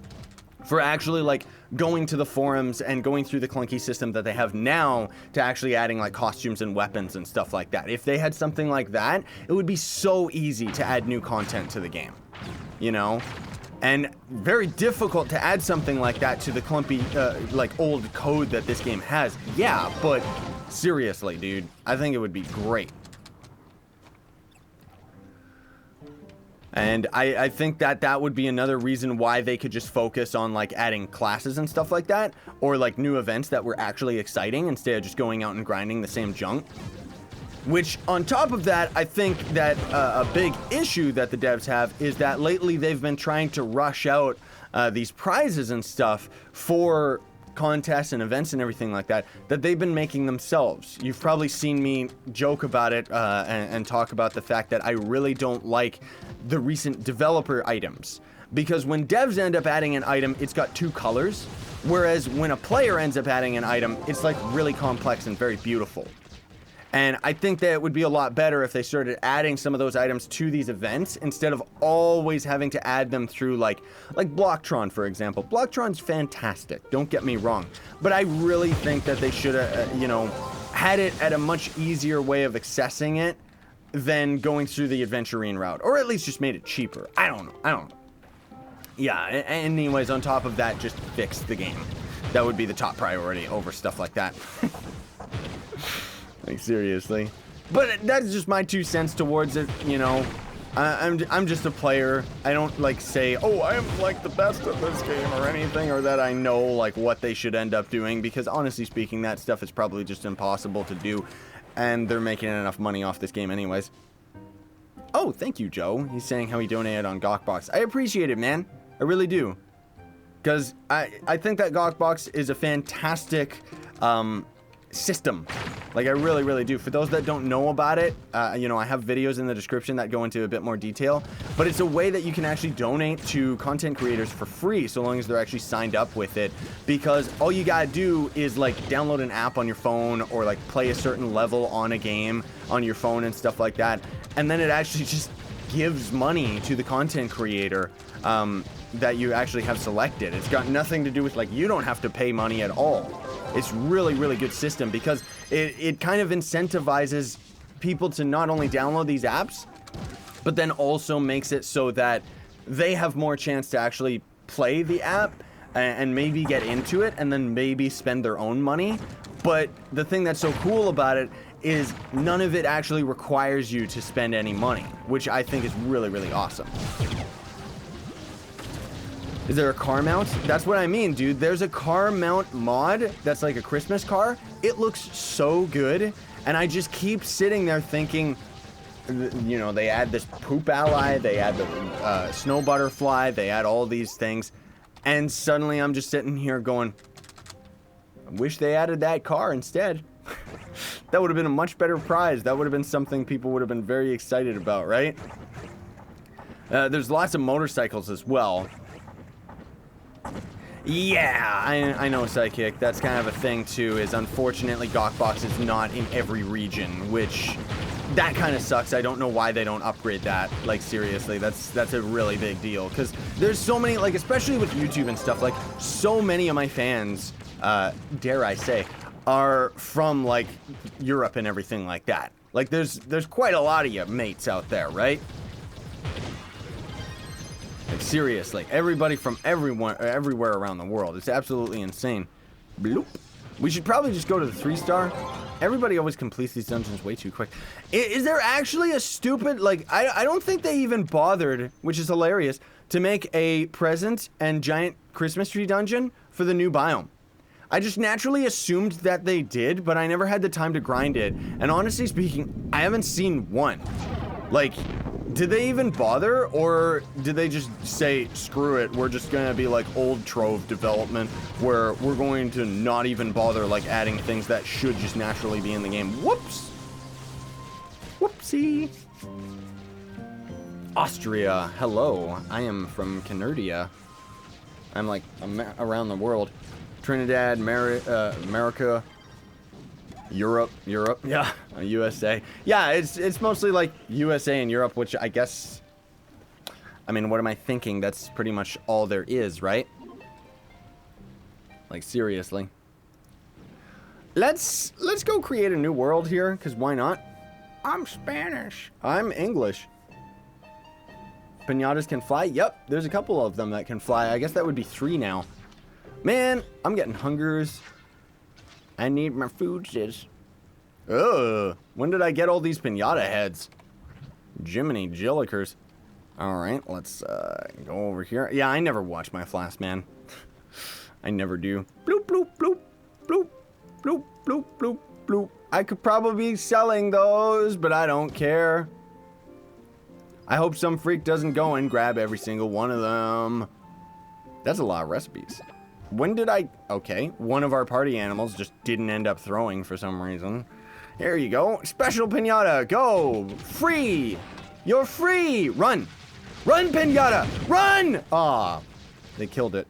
for actually like going to the forums and going through the clunky system that they have now to actually adding like costumes and weapons and stuff like that. If they had something like that, it would be so easy to add new content to the game, you know? And very difficult to add something like that to the clumpy, like, old code that this game has. Yeah, but seriously, dude, I think it would be great. And I think that that would be another reason why they could just focus on, like, adding classes and stuff like that. Or, like, new events that were actually exciting instead of just going out and grinding the same junk. Which, on top of that, I think that a big issue that the devs have is that lately they've been trying to rush out these prizes and stuff for contests and events and everything like that they've been making themselves. You've probably seen me joke about it and talk about the fact that I really don't like the recent developer items. Because when devs end up adding an item, it's got two colors. Whereas when a player ends up adding an item, it's like really complex and very beautiful. And I think that it would be a lot better if they started adding some of those items to these events instead of always having to add them through like Blocktron, for example. Blocktron's fantastic, don't get me wrong. But I really think that they should have, you know, had it at a much easier way of accessing it than going through the adventurine route. Or at least just made it cheaper. I don't know. Yeah, and anyways, on top of that, just fix the game. That would be the top priority over stuff like that. Like, seriously. But that's just my 2 cents towards it, you know. I'm just a player. I don't, like, say, oh, I am, like, the best at this game or anything, or that I know, like, what they should end up doing, because honestly speaking, that stuff is probably just impossible to do, and they're making enough money off this game anyways. Oh, thank you, Joe. He's saying how he donated on Gawkbox. I appreciate it, man. I really do. Because I think that Gawkbox is a fantastic system. Like, I really, really do. For those that don't know about it, you know, I have videos in the description that go into a bit more detail. But it's a way that you can actually donate to content creators for free, so long as they're actually signed up with it. Because all you gotta do is, like, download an app on your phone or, like, play a certain level on a game on your phone and stuff like that. And then it actually just gives money to the content creator that you actually have selected. It's got nothing to do with, like, you don't have to pay money at all. It's really, really good system because it kind of incentivizes people to not only download these apps, but then also makes it so that they have more chance to actually play the app and maybe get into it and then maybe spend their own money. But the thing that's so cool about it is none of it actually requires you to spend any money, which I think is really, really awesome. Is there a car mount? That's what I mean, dude. There's a car mount mod that's like a Christmas car. It looks so good. And I just keep sitting there thinking, you know, they add this poop ally, they add the snow butterfly, they add all these things. And suddenly I'm just sitting here going, I wish they added that car instead. That would have been a much better prize. That would have been something people would have been very excited about, right? There's lots of motorcycles as well. Yeah, I know, Psychic. That's kind of a thing, too, is unfortunately Gawkbox is not in every region, which, that kind of sucks. I don't know why they don't upgrade that. Like, seriously, that's a really big deal. Because there's so many, like, especially with YouTube and stuff, like, so many of my fans, dare I say, are from, like, Europe and everything like that. Like, there's quite a lot of you mates out there, right? Like, seriously, everybody from everywhere around the world. It's absolutely insane. Bloop. We should probably just go to the 3-star. Everybody always completes these dungeons way too quick. Is there actually a stupid, like, I don't think they even bothered, which is hilarious, to make a present and giant Christmas tree dungeon for the new biome. I just naturally assumed that they did, but I never had the time to grind it. And honestly speaking, I haven't seen one. Like, did they even bother, or did they just say, screw it, we're just gonna be like old Trove development, where we're going to not even bother, like, adding things that should just naturally be in the game? Whoops! Whoopsie! Austria, hello. I am from Canardia. I'm, like, around the world. Trinidad, America, Europe, yeah, USA. Yeah, it's mostly like USA and Europe, which I guess, I mean, what am I thinking? That's pretty much all there is, right? Like, seriously. Let's go create a new world here, because why not? I'm Spanish. I'm English. Pinatas can fly? Yep, there's a couple of them that can fly. I guess that would be 3 now. Man, I'm getting hungers. I need my food, sis. Ugh, when did I get all these pinata heads? Jiminy Jillikers. Alright, let's go over here. Yeah, I never watch my Flask, man. I never do. Bloop, bloop, bloop, bloop, bloop, bloop, bloop, bloop. I could probably be selling those, but I don't care. I hope some freak doesn't go and grab every single one of them. That's a lot of recipes. When did I... Okay, one of our party animals just didn't end up throwing for some reason. Here you go. Special pinata. Go. Free. You're free. Run. Run, pinata. Run. Ah, they killed it.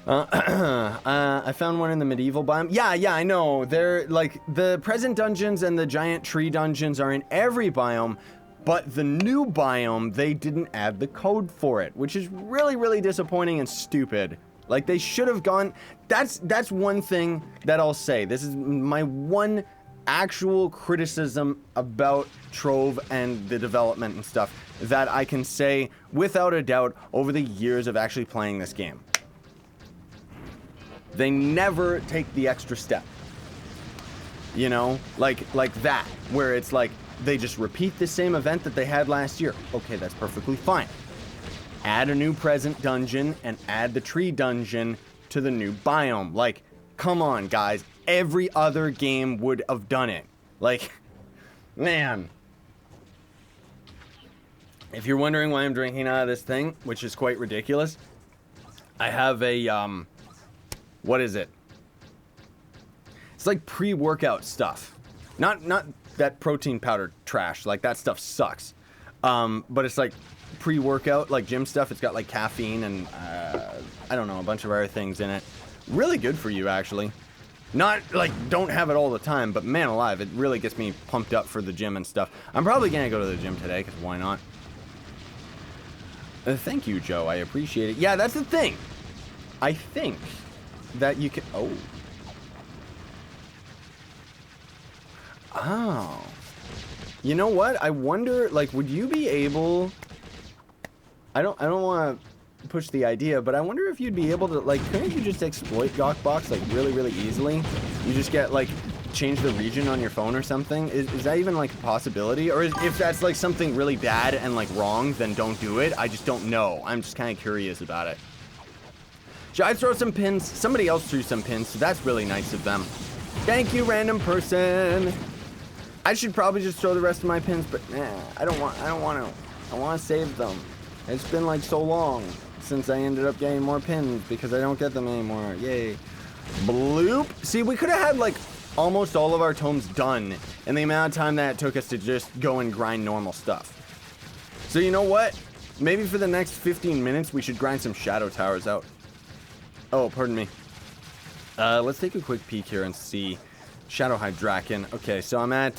I found one in the medieval biome. Yeah, I know. They're like the present dungeons and the giant tree dungeons are in every biome, but the new biome, they didn't add the code for it, which is really, really disappointing and stupid. Like they should have gone. That's one thing that I'll say. This is my one actual criticism about Trove and the development and stuff that I can say without a doubt over the years of actually playing this game. They never take the extra step. You know, like that, where it's like they just repeat the same event that they had last year. Okay, that's perfectly fine. Add a new present dungeon and add the tree dungeon to the new biome. Like, come on, guys. Every other game would have done it. Like, man. If you're wondering why I'm drinking out of this thing, which is quite ridiculous, I have a, what is it? It's like pre-workout stuff. Not that protein powder trash. Like, that stuff sucks. But it's like pre-workout, like gym stuff. It's got like caffeine and, I don't know, a bunch of other things in it. Really good for you, actually. Not, like, don't have it all the time, but man alive, it really gets me pumped up for the gym and stuff. I'm probably gonna go to the gym today, because why not? Thank you, Joe. I appreciate it. Yeah, that's the thing. I think that you can... Oh. You know what? I wonder, like, would you be able... I don't want to push the idea, but I wonder if you'd be able to, like, couldn't you just exploit Gawkbox, like, really, really easily? You just get, like, change the region on your phone or something? Is that even, like, a possibility? Or if that's, like, something really bad and, like, wrong, then don't do it. I just don't know. I'm just kind of curious about it. Should I throw some pins? Somebody else threw some pins, so that's really nice of them. Thank you, random person. I should probably just throw the rest of my pins, but I don't want to. I want to save them. It's been like so long since I ended up getting more pins because I don't get them anymore. Yay. Bloop. See, we could have had like almost all of our tomes done in the amount of time that it took us to just go and grind normal stuff. So you know what? Maybe for the next 15 minutes, we should grind some shadow towers out. Oh, pardon me. Let's take a quick peek here and see. Shadow Hydraken. Okay, so I'm at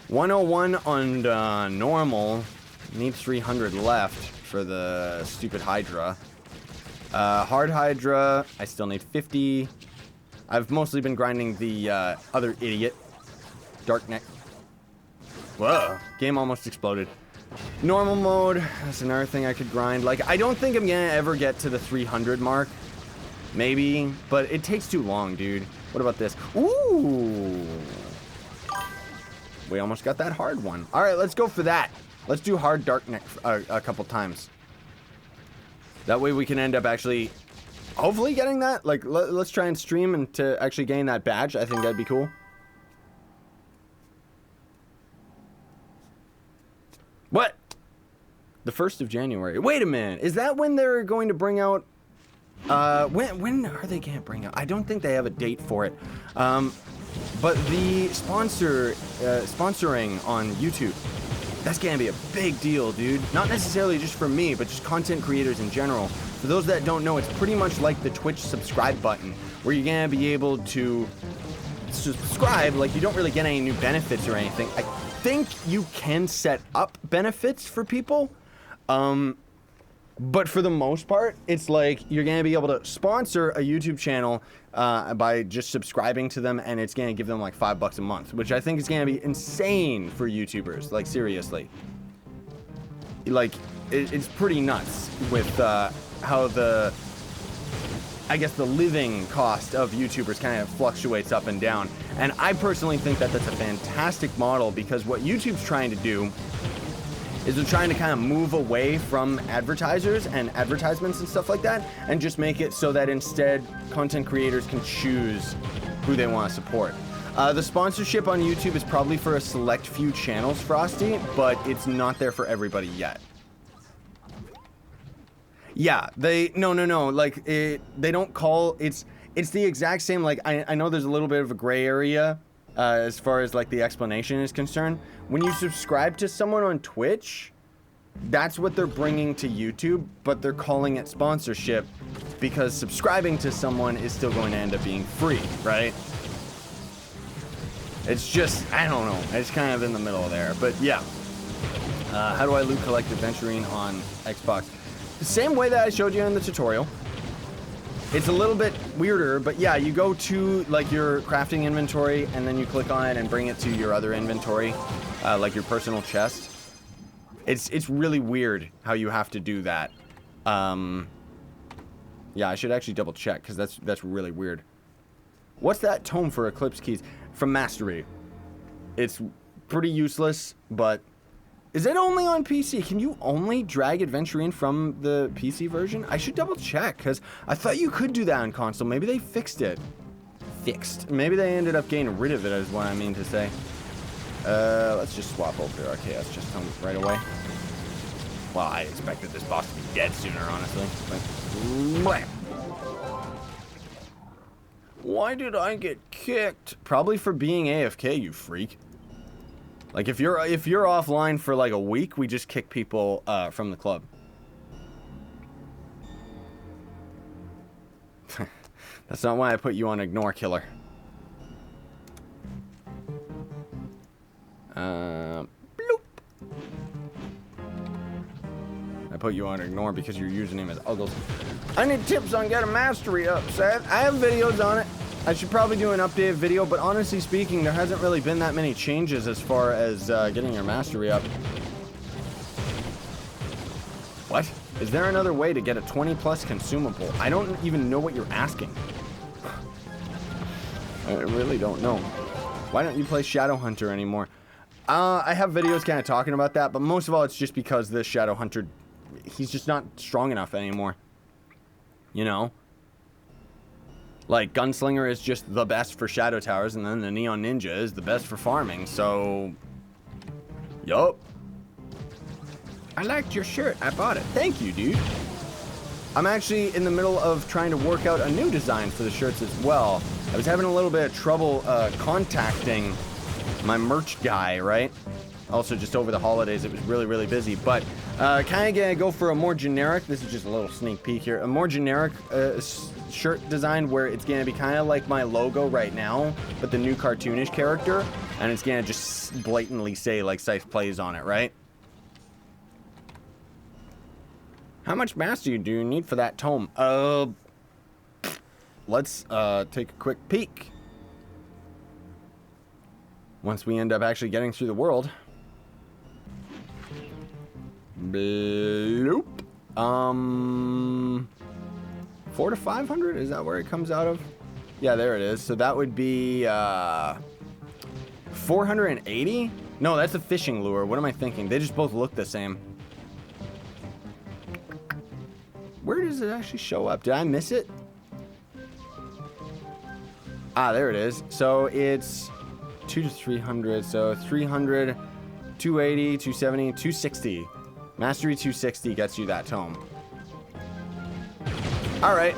101 on normal. Need 300 left for the stupid Hydra. Hard Hydra, I still need 50. I've mostly been grinding the other idiot. Darkneck. Whoa, game almost exploded. Normal mode, that's another thing I could grind. Like, I don't think I'm gonna ever get to the 300 mark. Maybe, but it takes too long, dude. What about this? Ooh! We almost got that hard one. All right, let's go for that. Let's do hard Darkneck a couple times. That way we can end up actually, hopefully getting that. Like, let's try and stream and to actually gain that badge. I think that'd be cool. What? The 1st of January. Wait a minute. Is that when they're going to bring out... when are they gonna bring out? I don't think they have a date for it. But the sponsoring on YouTube, that's gonna be a big deal, dude. Not necessarily just for me, but just content creators in general. For those that don't know, it's pretty much like the Twitch subscribe button, where you're gonna be able to subscribe. Like, you don't really get any new benefits or anything. I think you can set up benefits for people. But for the most part, it's like you're going to be able to sponsor a YouTube channel by just subscribing to them, and it's going to give them like $5 a month, which I think is going to be insane for YouTubers. Like, seriously. Like, it's pretty nuts with how the, I guess, the living cost of YouTubers kind of fluctuates up and down. And I personally think that that's a fantastic model, because what YouTube's trying to do is they're trying to kind of move away from advertisers and advertisements and stuff like that, and just make it so that instead content creators can choose who they want to support. The sponsorship on YouTube is probably for a select few channels, Frosty, but it's not there for everybody yet. Yeah, no, like, they don't call, it's the exact same, like, I know there's a little bit of a gray area as far as, like, the explanation is concerned. When you subscribe to someone on Twitch, that's what they're bringing to YouTube, but they're calling it sponsorship because subscribing to someone is still going to end up being free, right? It's just, I don't know. It's kind of in the middle there. But yeah. How do I loot collect adventuring on Xbox? The same way that I showed you in the tutorial. It's a little bit weirder, but yeah, you go to like your crafting inventory and then you click on it and bring it to your other inventory, like your personal chest. It's really weird how you have to do that. Yeah, I should actually double check because that's really weird. What's that tome for Eclipse keys? From Mastery. It's pretty useless, but is it only on PC? Can you only drag Adventuring from the PC version? I should double check, because I thought you could do that on console. Maybe they fixed it. Maybe they ended up getting rid of it, is what I mean to say. Let's just swap over to RKS just right away. Well, I expected this boss to be dead sooner, honestly. But why did I get kicked? Probably for being AFK, you freak. Like, if you're offline for like a week, we just kick people from the club. That's not why I put you on Ignore Killer. Bloop. I put you on Ignore because your username is Uggles. I need tips on getting mastery up, Seth. I have videos on it. I should probably do an updated video, but honestly speaking, there hasn't really been that many changes as far as getting your mastery up. What? Is there another way to get a 20+ consumable? I don't even know what you're asking. I really don't know. Why don't you play Shadowhunter anymore? I have videos kind of talking about that, but most of all, it's just because this Shadowhunter, he's just not strong enough anymore. You know? Like, Gunslinger is just the best for Shadow Towers, and then the Neon Ninja is the best for farming, so... Yup. I liked your shirt. I bought it. Thank you, dude. I'm actually in the middle of trying to work out a new design for the shirts as well. I was having a little bit of trouble contacting my merch guy, right? Also, just over the holidays, it was really, really busy. But kind of gonna go for a more generic, this is just a little sneak peek here, a more generic shirt design where it's gonna be kind of like my logo right now, but the new cartoonish character, and it's gonna just blatantly say like Scythe Plays on it, right? How much mastery do you need for that tome? Let's take a quick peek. Once we end up actually getting through the world. Bloop. 400 to 500? Is that where it comes out of? Yeah, there it is. So that would be 480? No, that's a fishing lure. What am I thinking? They just both look the same. Where does it actually show up? Did I miss it? Ah, there it is. So it's 200 to 300. So 300, 280, 270, 260. Mastery 260 gets you that tome. All right,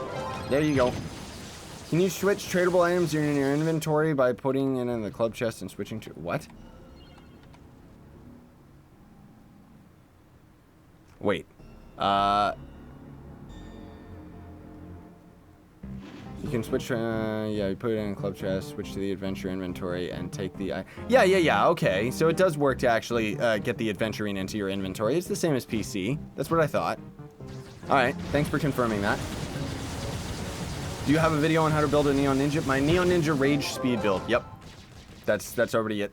there you go. Can you switch tradable items in your inventory by putting it in the club chest and switching to what? Wait. You can switch, yeah, you put it in a club chest, switch to the adventure inventory, and take the, yeah, okay. So it does work to actually get the adventuring into your inventory. It's the same as PC. That's what I thought. All right, thanks for confirming that. Do you have a video on how to build a Neon Ninja? My Neon Ninja Rage speed build, yep. That's already it.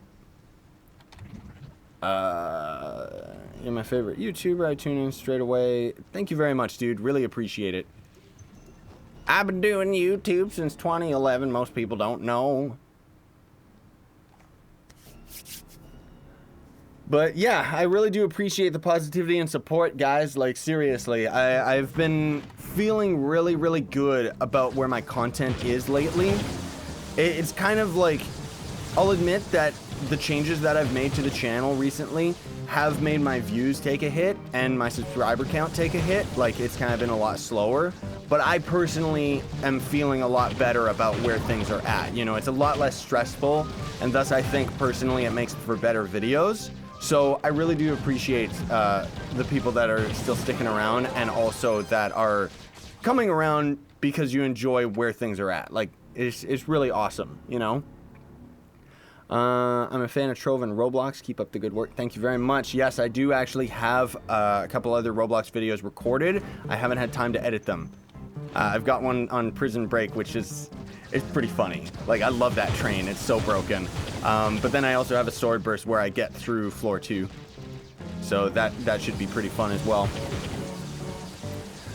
You're my favorite YouTuber. I tune in straight away. Thank you very much, dude. Really appreciate it. I've been doing YouTube since 2011. Most people don't know. But yeah, I really do appreciate the positivity and support, guys. Like, seriously, I've been feeling really, really good about where my content is lately. It's kind of like, I'll admit that the changes that I've made to the channel recently have made my views take a hit and my subscriber count take a hit. Like, it's kind of been a lot slower. But I personally am feeling a lot better about where things are at. You know, it's a lot less stressful, and thus I think personally it makes for better videos. So I really do appreciate the people that are still sticking around and also that are coming around because you enjoy where things are at. Like, it's really awesome, you know? I'm a fan of Trove and Roblox. Keep up the good work. Thank you very much. Yes, I do actually have a couple other Roblox videos recorded. I haven't had time to edit them. I've got one on Prison Break, which is... it's pretty funny. Like, I love that train. It's so broken. But then I also have a sword burst where I get through floor 2. So that should be pretty fun as well.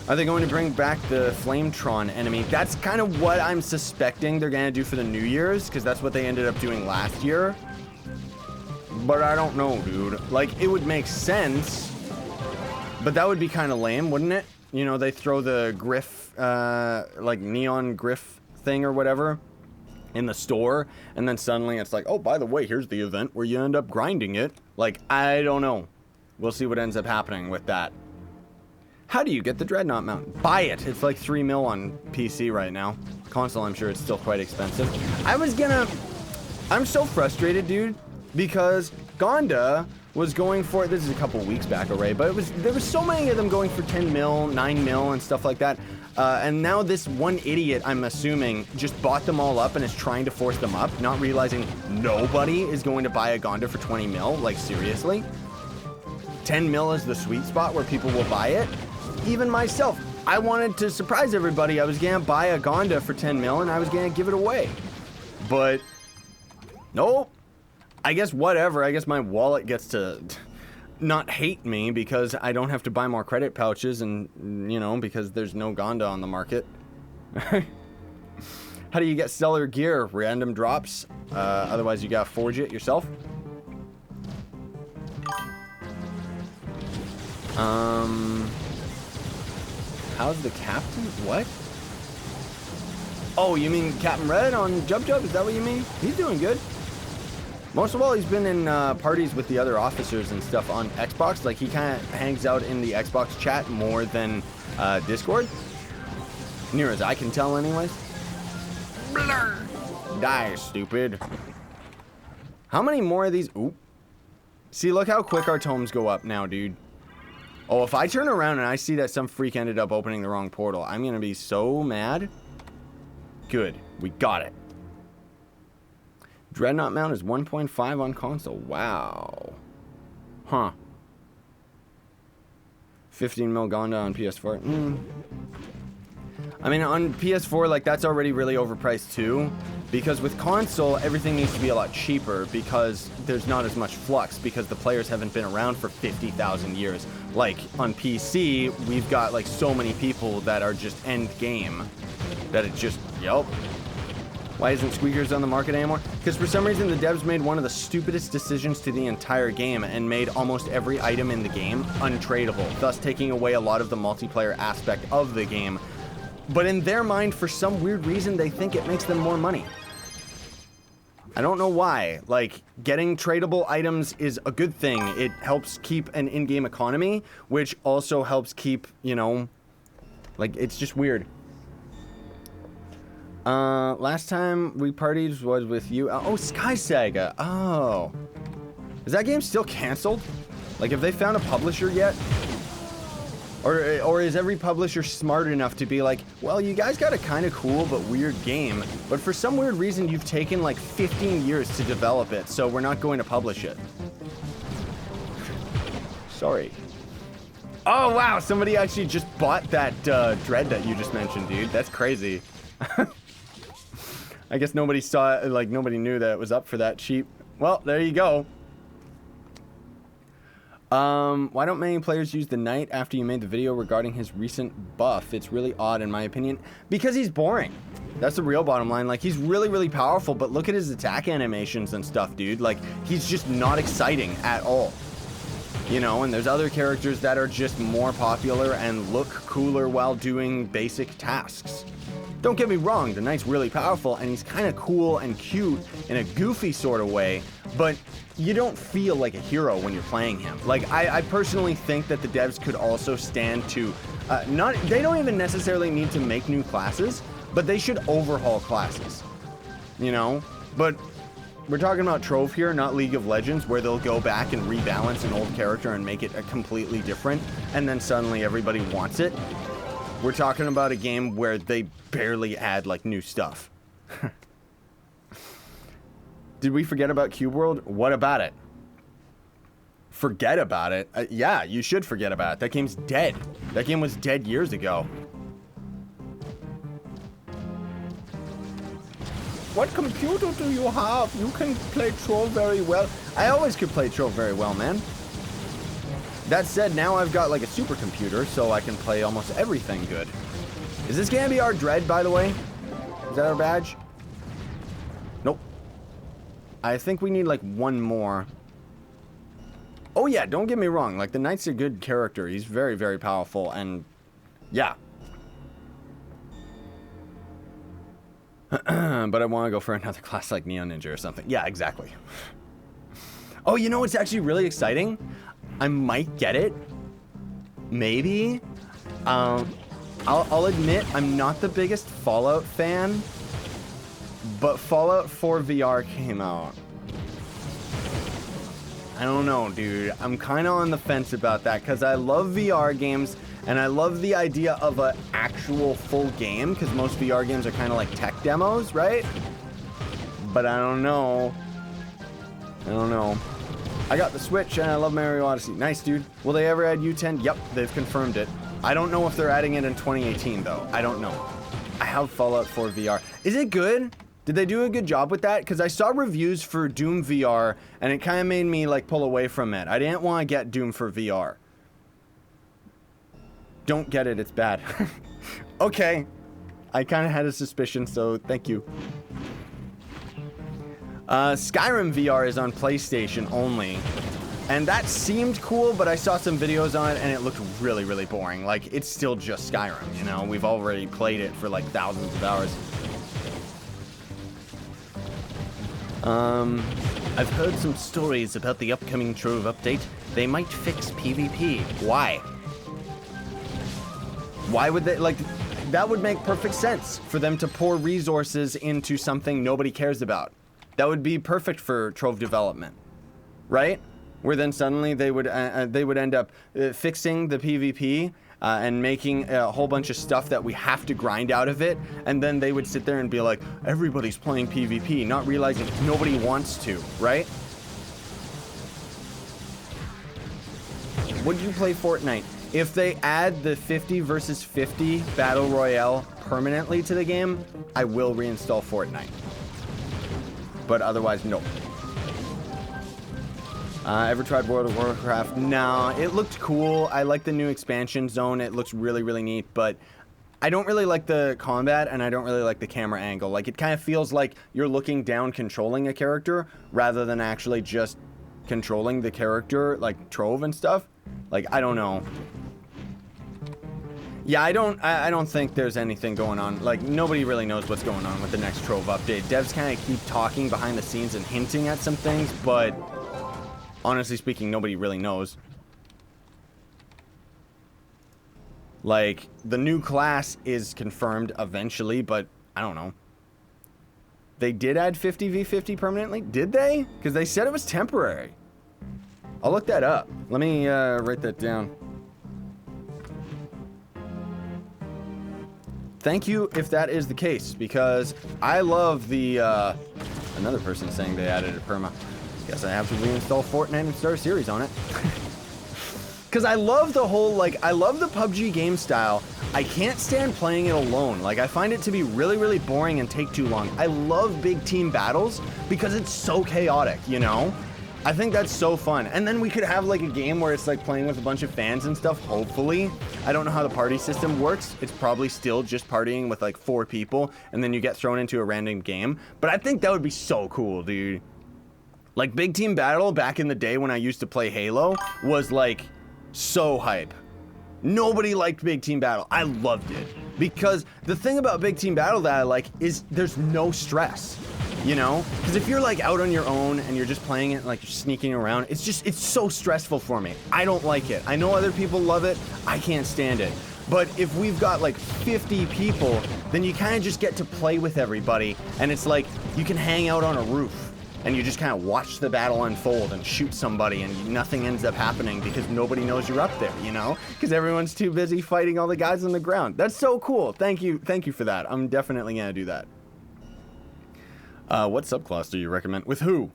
Are they going to bring back the Flametron enemy? That's kind of what I'm suspecting they're going to do for the New Year's, because that's what they ended up doing last year. But I don't know, dude. Like, it would make sense, but that would be kind of lame, wouldn't it? You know, they throw the Griff, like neon Griff thing or whatever in the store, and then suddenly it's like, oh, by the way, here's the event where you end up grinding it. Like, I don't know. We'll see what ends up happening with that. How do you get the Dreadnought mount? Buy it. It's like 3 mil on PC right now. Console, I'm sure it's still quite expensive. I'm so frustrated, dude, because Gonda was going for, this is a couple weeks back already, but there was so many of them going for 10 mil, 9 mil, and stuff like that. And now this one idiot, I'm assuming, just bought them all up and is trying to force them up, not realizing nobody is going to buy a Gonda for 20 mil. Like, seriously? 10 mil is the sweet spot where people will buy it? Even myself, I wanted to surprise everybody. I was gonna buy a Gonda for 10 mil and I was gonna give it away. But, nope. I guess whatever. I guess my wallet gets to not hate me because I don't have to buy more credit pouches and, you know, because there's no Gonda on the market. How do you get stellar gear? Random drops. Otherwise, you gotta forge it yourself. How's the captain? What? Oh, you mean Captain Red on Jub Jub? Is that what you mean? He's doing good. Most of all, he's been in parties with the other officers and stuff on Xbox. Like, he kind of hangs out in the Xbox chat more than Discord. Near as I can tell, anyways. Blur. Die, stupid. How many more of these? Oop. See, look how quick our tomes go up now, dude. Oh, if I turn around and I see that some freak ended up opening the wrong portal, I'm going to be so mad. Good. We got it. Dreadnought mount is 1.5 on console. Wow. Huh. 15 mil Gonda on PS4. I mean, on PS4, like, that's already really overpriced too. Because with console, everything needs to be a lot cheaper because there's not as much flux because the players haven't been around for 50,000 years. Like, on PC, we've got, like, so many people that are just Endgame that it just, yup. Why isn't Squeakers on the market anymore? Because for some reason, the devs made one of the stupidest decisions to the entire game and made almost every item in the game untradeable, thus taking away a lot of the multiplayer aspect of the game. But in their mind, for some weird reason, they think it makes them more money. I don't know why. Like, getting tradable items is a good thing. It helps keep an in-game economy, which also helps keep, you know, like, it's just weird. Last time we partied was with you. Oh, Sky Saga. Oh. Is that game still canceled? Like, have they found a publisher yet? Or is every publisher smart enough to be like, well, you guys got a kind of cool but weird game, but for some weird reason you've taken like 15 years to develop it, so we're not going to publish it. Sorry. Oh, wow, somebody actually just bought that Dread that you just mentioned, dude. That's crazy. I guess nobody saw it, like, nobody knew that it was up for that cheap. Well, there you go. Why don't many players use the knight after you made the video regarding his recent buff? It's really odd in my opinion. Because he's boring. That's the real bottom line. Like, he's really, really powerful, but look at his attack animations and stuff, dude. Like, he's just not exciting at all. You know, and there's other characters that are just more popular and look cooler while doing basic tasks. Don't get me wrong, the knight's really powerful and he's kind of cool and cute in a goofy sort of way, but you don't feel like a hero when you're playing him. Like, I personally think that the devs could also stand to, they don't even necessarily need to make new classes, but they should overhaul classes, you know? But we're talking about Trove here, not League of Legends, where they'll go back and rebalance an old character and make it a completely different, and then suddenly everybody wants it. We're talking about a game where they barely add, like, new stuff. Did we forget about Cube World? What about it? Forget about it? Yeah, you should forget about it. That game's dead. That game was dead years ago. What computer do you have? You can play Trove very well. I always could play Trove very well, man. That said, now I've got like a supercomputer, so I can play almost everything good. Is this gonna be our Dread, by the way? Is that our badge? Nope. I think we need like one more. Oh yeah, don't get me wrong. Like, the Knight's a good character. He's very, very powerful, and yeah. But I want to go for another class like Neo Ninja or something. Yeah, exactly. Oh, you know what's actually really exciting? I might get it. Maybe. I'll admit I'm not the biggest Fallout fan, but Fallout 4 VR came out. I don't know, dude. I'm kind of on the fence about that because I love VR games and I love the idea of an actual full game because most VR games are kind of like tech demos, right? But I don't know. I don't know. I got the Switch and I love Mario Odyssey. Nice, dude. Will they ever add U10? Yep, they've confirmed it. I don't know if they're adding it in 2018, though. I don't know. I have Fallout 4 VR. Is it good? Did they do a good job with that? Because I saw reviews for Doom VR, and it kind of made me, like, pull away from it. I didn't want to get Doom for VR. Don't get it. It's bad. Okay. I kind of had a suspicion, so thank you. Skyrim VR is on PlayStation only. And that seemed cool, but I saw some videos on it, and it looked really, really boring. Like, it's still just Skyrim, you know? We've already played it for, like, thousands of hours. I've heard some stories about the upcoming Trove update. They might fix PvP. Why? Why would they, like, that would make perfect sense for them to pour resources into something nobody cares about. That would be perfect for Trove development, right? Where then suddenly they would end up fixing the PvP and making a whole bunch of stuff that we have to grind out of it, and then they would sit there and be like, everybody's playing PvP, not realizing nobody wants to, right? Would you play Fortnite? If they add the 50 versus 50 Battle Royale permanently to the game, I will reinstall Fortnite. But otherwise, no. Ever tried World of Warcraft? No, it looked cool. I like the new expansion zone. It looks really, really neat, but I don't really like the combat, and I don't really like the camera angle. Like, it kind of feels like you're looking down controlling a character rather than actually just controlling the character, like Trove and stuff. Like, I don't know. Yeah, I don't think there's anything going on. Like, nobody really knows what's going on with the next Trove update. Devs kind of keep talking behind the scenes and hinting at some things, but honestly speaking, nobody really knows. Like, the new class is confirmed eventually, but I don't know. They did add 50v50 permanently? Did they? Because they said it was temporary. I'll look that up. Let me write that down. Thank you if that is the case, because I love the, another person saying they added a perma. Guess I have to reinstall Fortnite and start a series on it. Because I love the whole, like, I love the PUBG game style. I can't stand playing it alone. Like, I find it to be really, really boring and take too long. I love big team battles because it's so chaotic, you know? I think that's so fun. And then we could have like a game where it's like playing with a bunch of fans and stuff, hopefully. I don't know how the party system works. It's probably still just partying with like 4 people and then you get thrown into a random game. But I think that would be so cool, dude. Like, big team battle back in the day when I used to play Halo was like so hype. Nobody liked big team battle. I loved it. Because the thing about big team battle that I like is there's no stress. You know, because if you're like out on your own and you're just playing it, like you're sneaking around, it's so stressful for me. I don't like it. I know other people love it. I can't stand it. But if we've got like 50 people, then you kind of just get to play with everybody. And it's like you can hang out on a roof. and you just kind of watch the battle unfold and shoot somebody, and nothing ends up happening because nobody knows you're up there, you know? Because everyone's too busy fighting all the guys on the ground. That's so cool. Thank you for that. I'm definitely gonna do that. What subclass do you recommend? With who?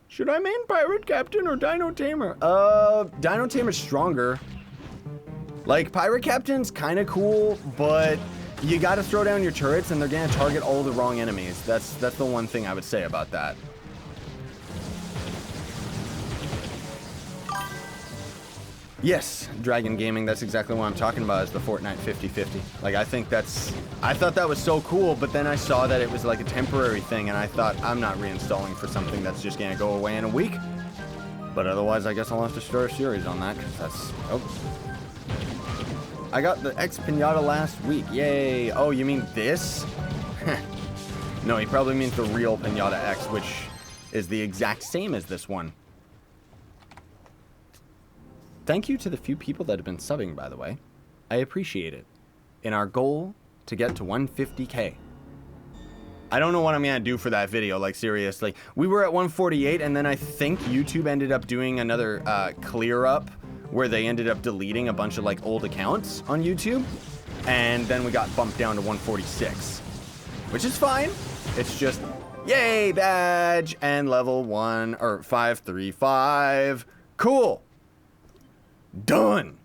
Should I main Pirate Captain or Dino Tamer? Dino Tamer's stronger. Like, Pirate Captain's kind of cool, but you gotta throw down your turrets and they're gonna target all the wrong enemies. That's the one thing I would say about that. Yes, Dragon Gaming, that's exactly what I'm talking about, is the Fortnite 50-50. Like, I thought that was so cool, but then I saw that it was like a temporary thing, and I thought, I'm not reinstalling for something that's just gonna go away in a week. But otherwise, I guess I'll have to start a series on that, because that's... Oh. I got the X Pinata last week. Yay. Oh, you mean this? No, he probably means the real Pinata X, which is the exact same as this one. Thank you to the few people that have been subbing, by the way. I appreciate it. In our goal to get to 150K. I don't know what I'm gonna do for that video, like, seriously. We were at 148, and then I think YouTube ended up doing another clear up where they ended up deleting a bunch of, like, old accounts on YouTube. And then we got bumped down to 146. Which is fine. It's just, yay, badge, and level 1, or 535. Cool. Done.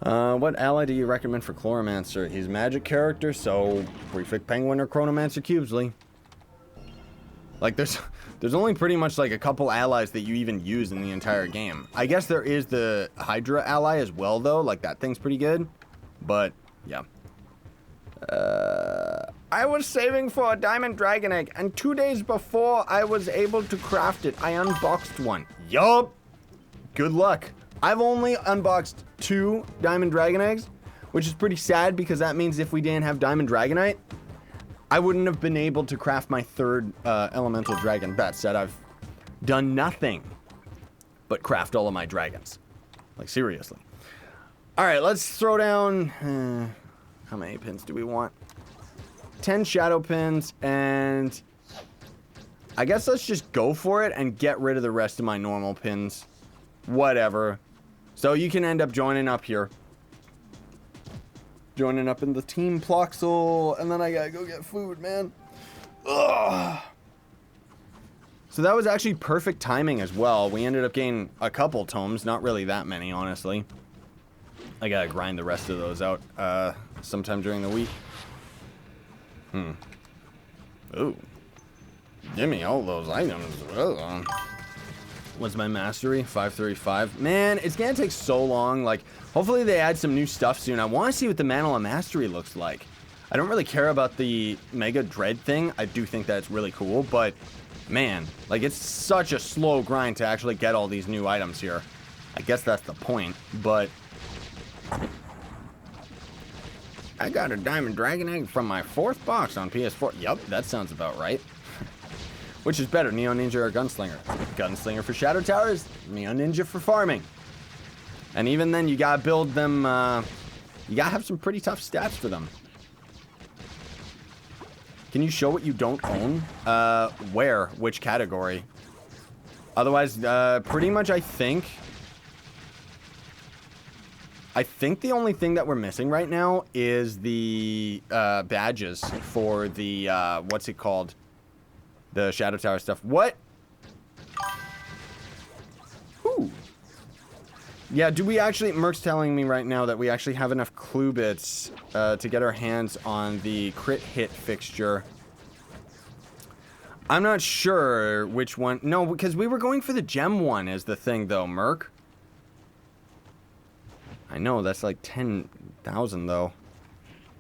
What ally do you recommend for Chloromancer? He's a magic character, so Prefect Penguin or Chronomancer Cubesley. Like, there's only pretty much like a couple allies that you even use in the entire game. I guess there is the Hydra ally as well, though. Like, that thing's pretty good. But, yeah. I was saving for a diamond dragon egg, and 2 days before I was able to craft it, I unboxed one. Yup. Good luck. I've only unboxed 2 diamond dragon eggs, which is pretty sad because that means if we didn't have diamond dragonite, I wouldn't have been able to craft my 3rd elemental dragon. That said, I've done nothing but craft all of my dragons. Like, seriously. All right, let's throw down... how many pins do we want? 10 shadow pins, and I guess let's just go for it and get rid of the rest of my normal pins. Whatever. So you can end up joining up here. Joining up in the Team Ploxel, and then I gotta go get food, man. Ugh. So that was actually perfect timing as well. We ended up getting a couple tomes, not really that many, honestly. I gotta grind the rest of those out sometime during the week. Ooh. Give me all those items. What's my mastery? 535. Man, it's gonna take so long. Like, hopefully they add some new stuff soon. I want to see what the Mantle of Mastery looks like. I don't really care about the Mega Dread thing. I do think that's really cool, but man, like, it's such a slow grind to actually get all these new items here. I guess that's the point, but I got a Diamond Dragon Egg from my 4th box on PS4. Yup, that sounds about right. Which is better, Neo Ninja or Gunslinger? Gunslinger for Shadow Towers, Neo Ninja for farming. And even then, you gotta build them, you gotta have some pretty tough stats for them. Can you show what you don't own? Where? Which category? Otherwise, pretty much I think the only thing that we're missing right now is the badges for the, what's it called? The Shadow Tower stuff. What? Ooh. Yeah, do we actually... Merc's telling me right now that we actually have enough clue bits to get our hands on the crit hit fixture. I'm not sure which one... No, because we were going for the gem one as the thing, though, Merc. I know, that's like 10,000, though.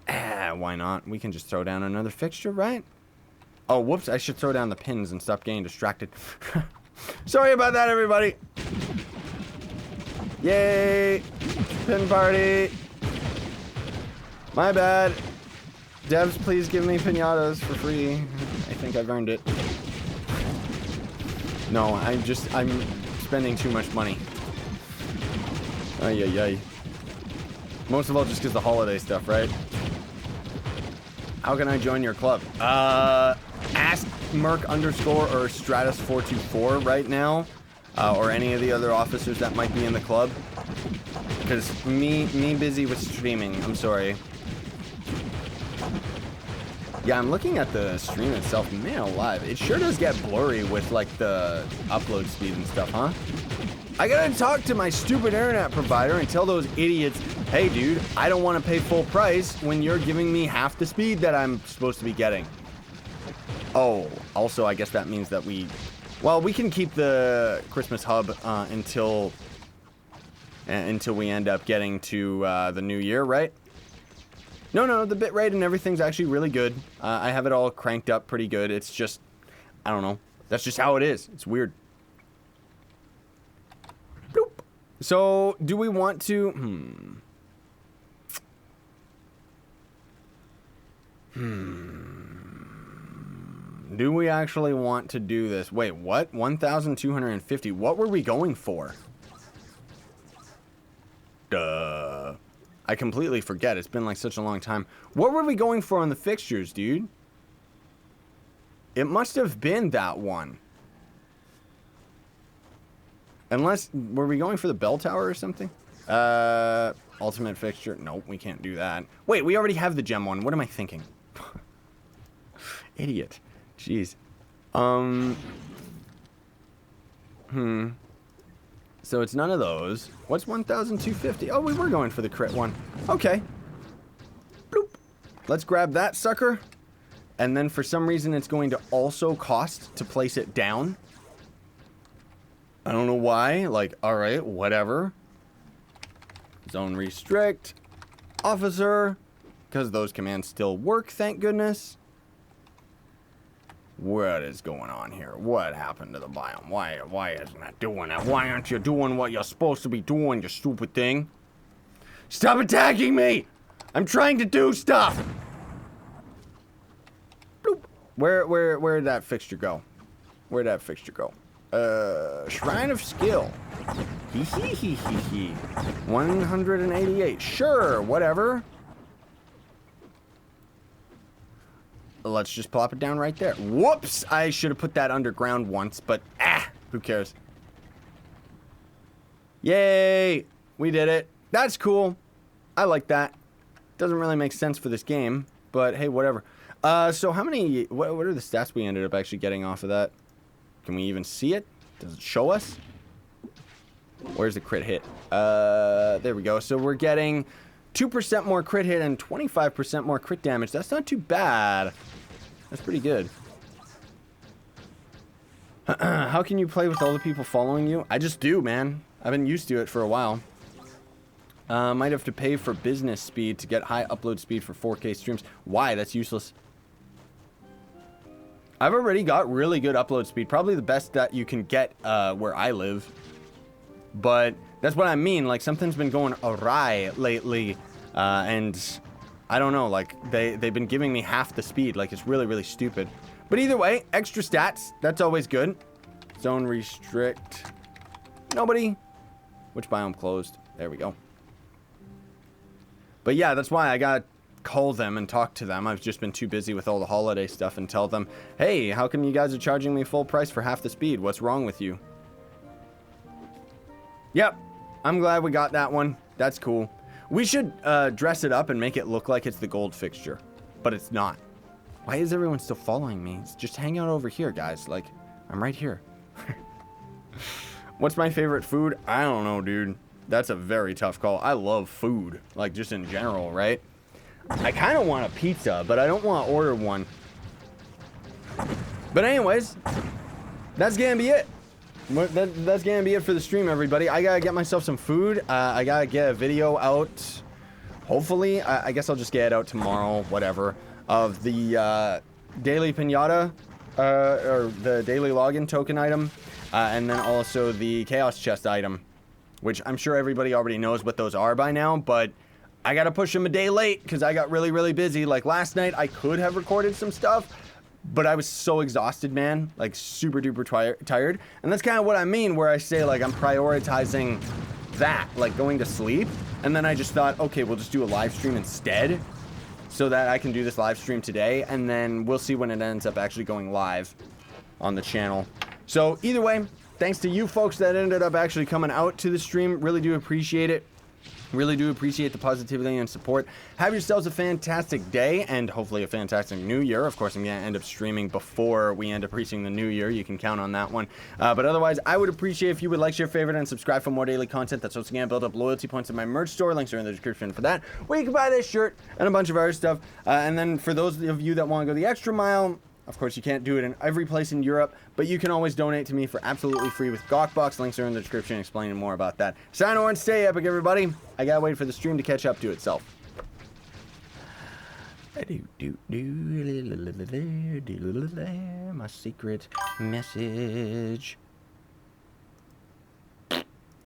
Why not? We can just throw down another fixture, right? Oh, whoops, I should throw down the pins and stop getting distracted. Sorry about that, everybody. Yay! Pin party! My bad. Devs, please give me pinatas for free. I think I've earned it. No, I'm spending too much money. Ay, ay, ay. Most of all, just because the holiday stuff, right? How can I join your club? Ask Merc underscore or Stratus424 right now, or any of the other officers that might be in the club. Because me busy with streaming. I'm sorry. Yeah, I'm looking at the stream itself. Man alive, it sure does get blurry with like the upload speed and stuff, huh? I gotta talk to my stupid internet provider and tell those idiots, hey dude, I don't want to pay full price when you're giving me half the speed that I'm supposed to be getting. Oh, also I guess that means that we can keep the Christmas hub until we end up getting to the new year, right? No, the bitrate and everything's actually really good. I have it all cranked up pretty good. It's just, I don't know. That's just how it is. It's weird. Bloop. So, do we want to... Do we actually want to do this? Wait, what? 1,250. What were we going for? Duh. I completely forget. It's been like such a long time. What were we going for on the fixtures, dude? It must have been that one. Unless, were we going for the bell tower or something? Ultimate fixture. Nope, we can't do that. Wait, we already have the gem one. What am I thinking? Idiot. Jeez. So it's none of those. What's 1,250? Oh, we were going for the crit one. Okay. Bloop. Let's grab that sucker. And then for some reason it's going to also cost to place it down. I don't know why. Like, alright, whatever. Zone restrict. Officer. Because those commands still work, thank goodness. What is going on here? What happened to the biome? Why isn't it doing it? Why aren't you doing what you're supposed to be doing, you stupid thing? Stop attacking me! I'm trying to do stuff! Bloop. Where'd that fixture go? Where'd that fixture go? Shrine of Skill. Hee hee hee hee hee. 188. Sure, whatever. Let's just plop it down right there. Whoops! I should have put that underground once, but who cares? Yay! We did it. That's cool. I like that. Doesn't really make sense for this game, but hey, whatever. So how many... What are the stats we ended up actually getting off of that? Can we even see it? Does it show us? Where's the crit hit? There we go. So we're getting 2% more crit hit and 25% more crit damage. That's not too bad. That's pretty good. How can you play with all the people following you? I just do, man. I've been used to it for a while. Might have to pay for business speed to get high upload speed for 4K streams. Why? That's useless. I've already got really good upload speed. Probably the best that you can get where I live. But that's what I mean. Like, something's been going awry lately. And I don't know. Like, they've been giving me half the speed. Like, it's really, really stupid. But either way, extra stats. That's always good. Zone restrict. Nobody. Which biome closed? There we go. But yeah, that's why I gotta call them and talk to them. I've just been too busy with all the holiday stuff and tell them, hey, how come you guys are charging me full price for half the speed? What's wrong with you? Yep. I'm glad we got that one. That's cool. We should dress it up and make it look like it's the gold fixture. But it's not. Why is everyone still following me? Just hang out over here, guys. Like, I'm right here. What's my favorite food? I don't know, dude. That's a very tough call. I love food. Like, just in general, right? I kind of want a pizza, but I don't want to order one. But anyways, that's gonna be it. That's gonna be it for the stream, everybody. I gotta get myself some food. I gotta get a video out. Hopefully, I guess I'll just get it out tomorrow, whatever. Of the daily pinata, or the daily login token item, and then also the chaos chest item, which I'm sure everybody already knows what those are by now, but I gotta push them a day late because I got really, really busy. Like last night, I could have recorded some stuff, but I was so exhausted, man. Like super duper tired. And that's kind of what I mean where I say like I'm prioritizing that, like going to sleep. And then I just thought, okay, we'll just do a live stream instead. so that I can do this live stream today, and then we'll see when it ends up actually going live on the channel. So either way, thanks to you folks that ended up actually coming out to the stream. Really do appreciate it. Really do appreciate the positivity and support. Have yourselves a fantastic day and hopefully a fantastic new year. Of course, I'm going to end up streaming before we end up reaching the new year. You can count on that one. But otherwise, I would appreciate if you would like, share, favorite, and subscribe for more daily content. That's what's going to build up loyalty points in my merch store. Links are in the description for that, where you can buy this shirt and a bunch of other stuff. And then for those of you that want to go the extra mile, of course, you can't do it in every place in Europe, but you can always donate to me for absolutely free with Gawkbox. Links are in the description explaining more about that. Sign on and stay epic, everybody. I gotta wait for the stream to catch up to itself. My secret message.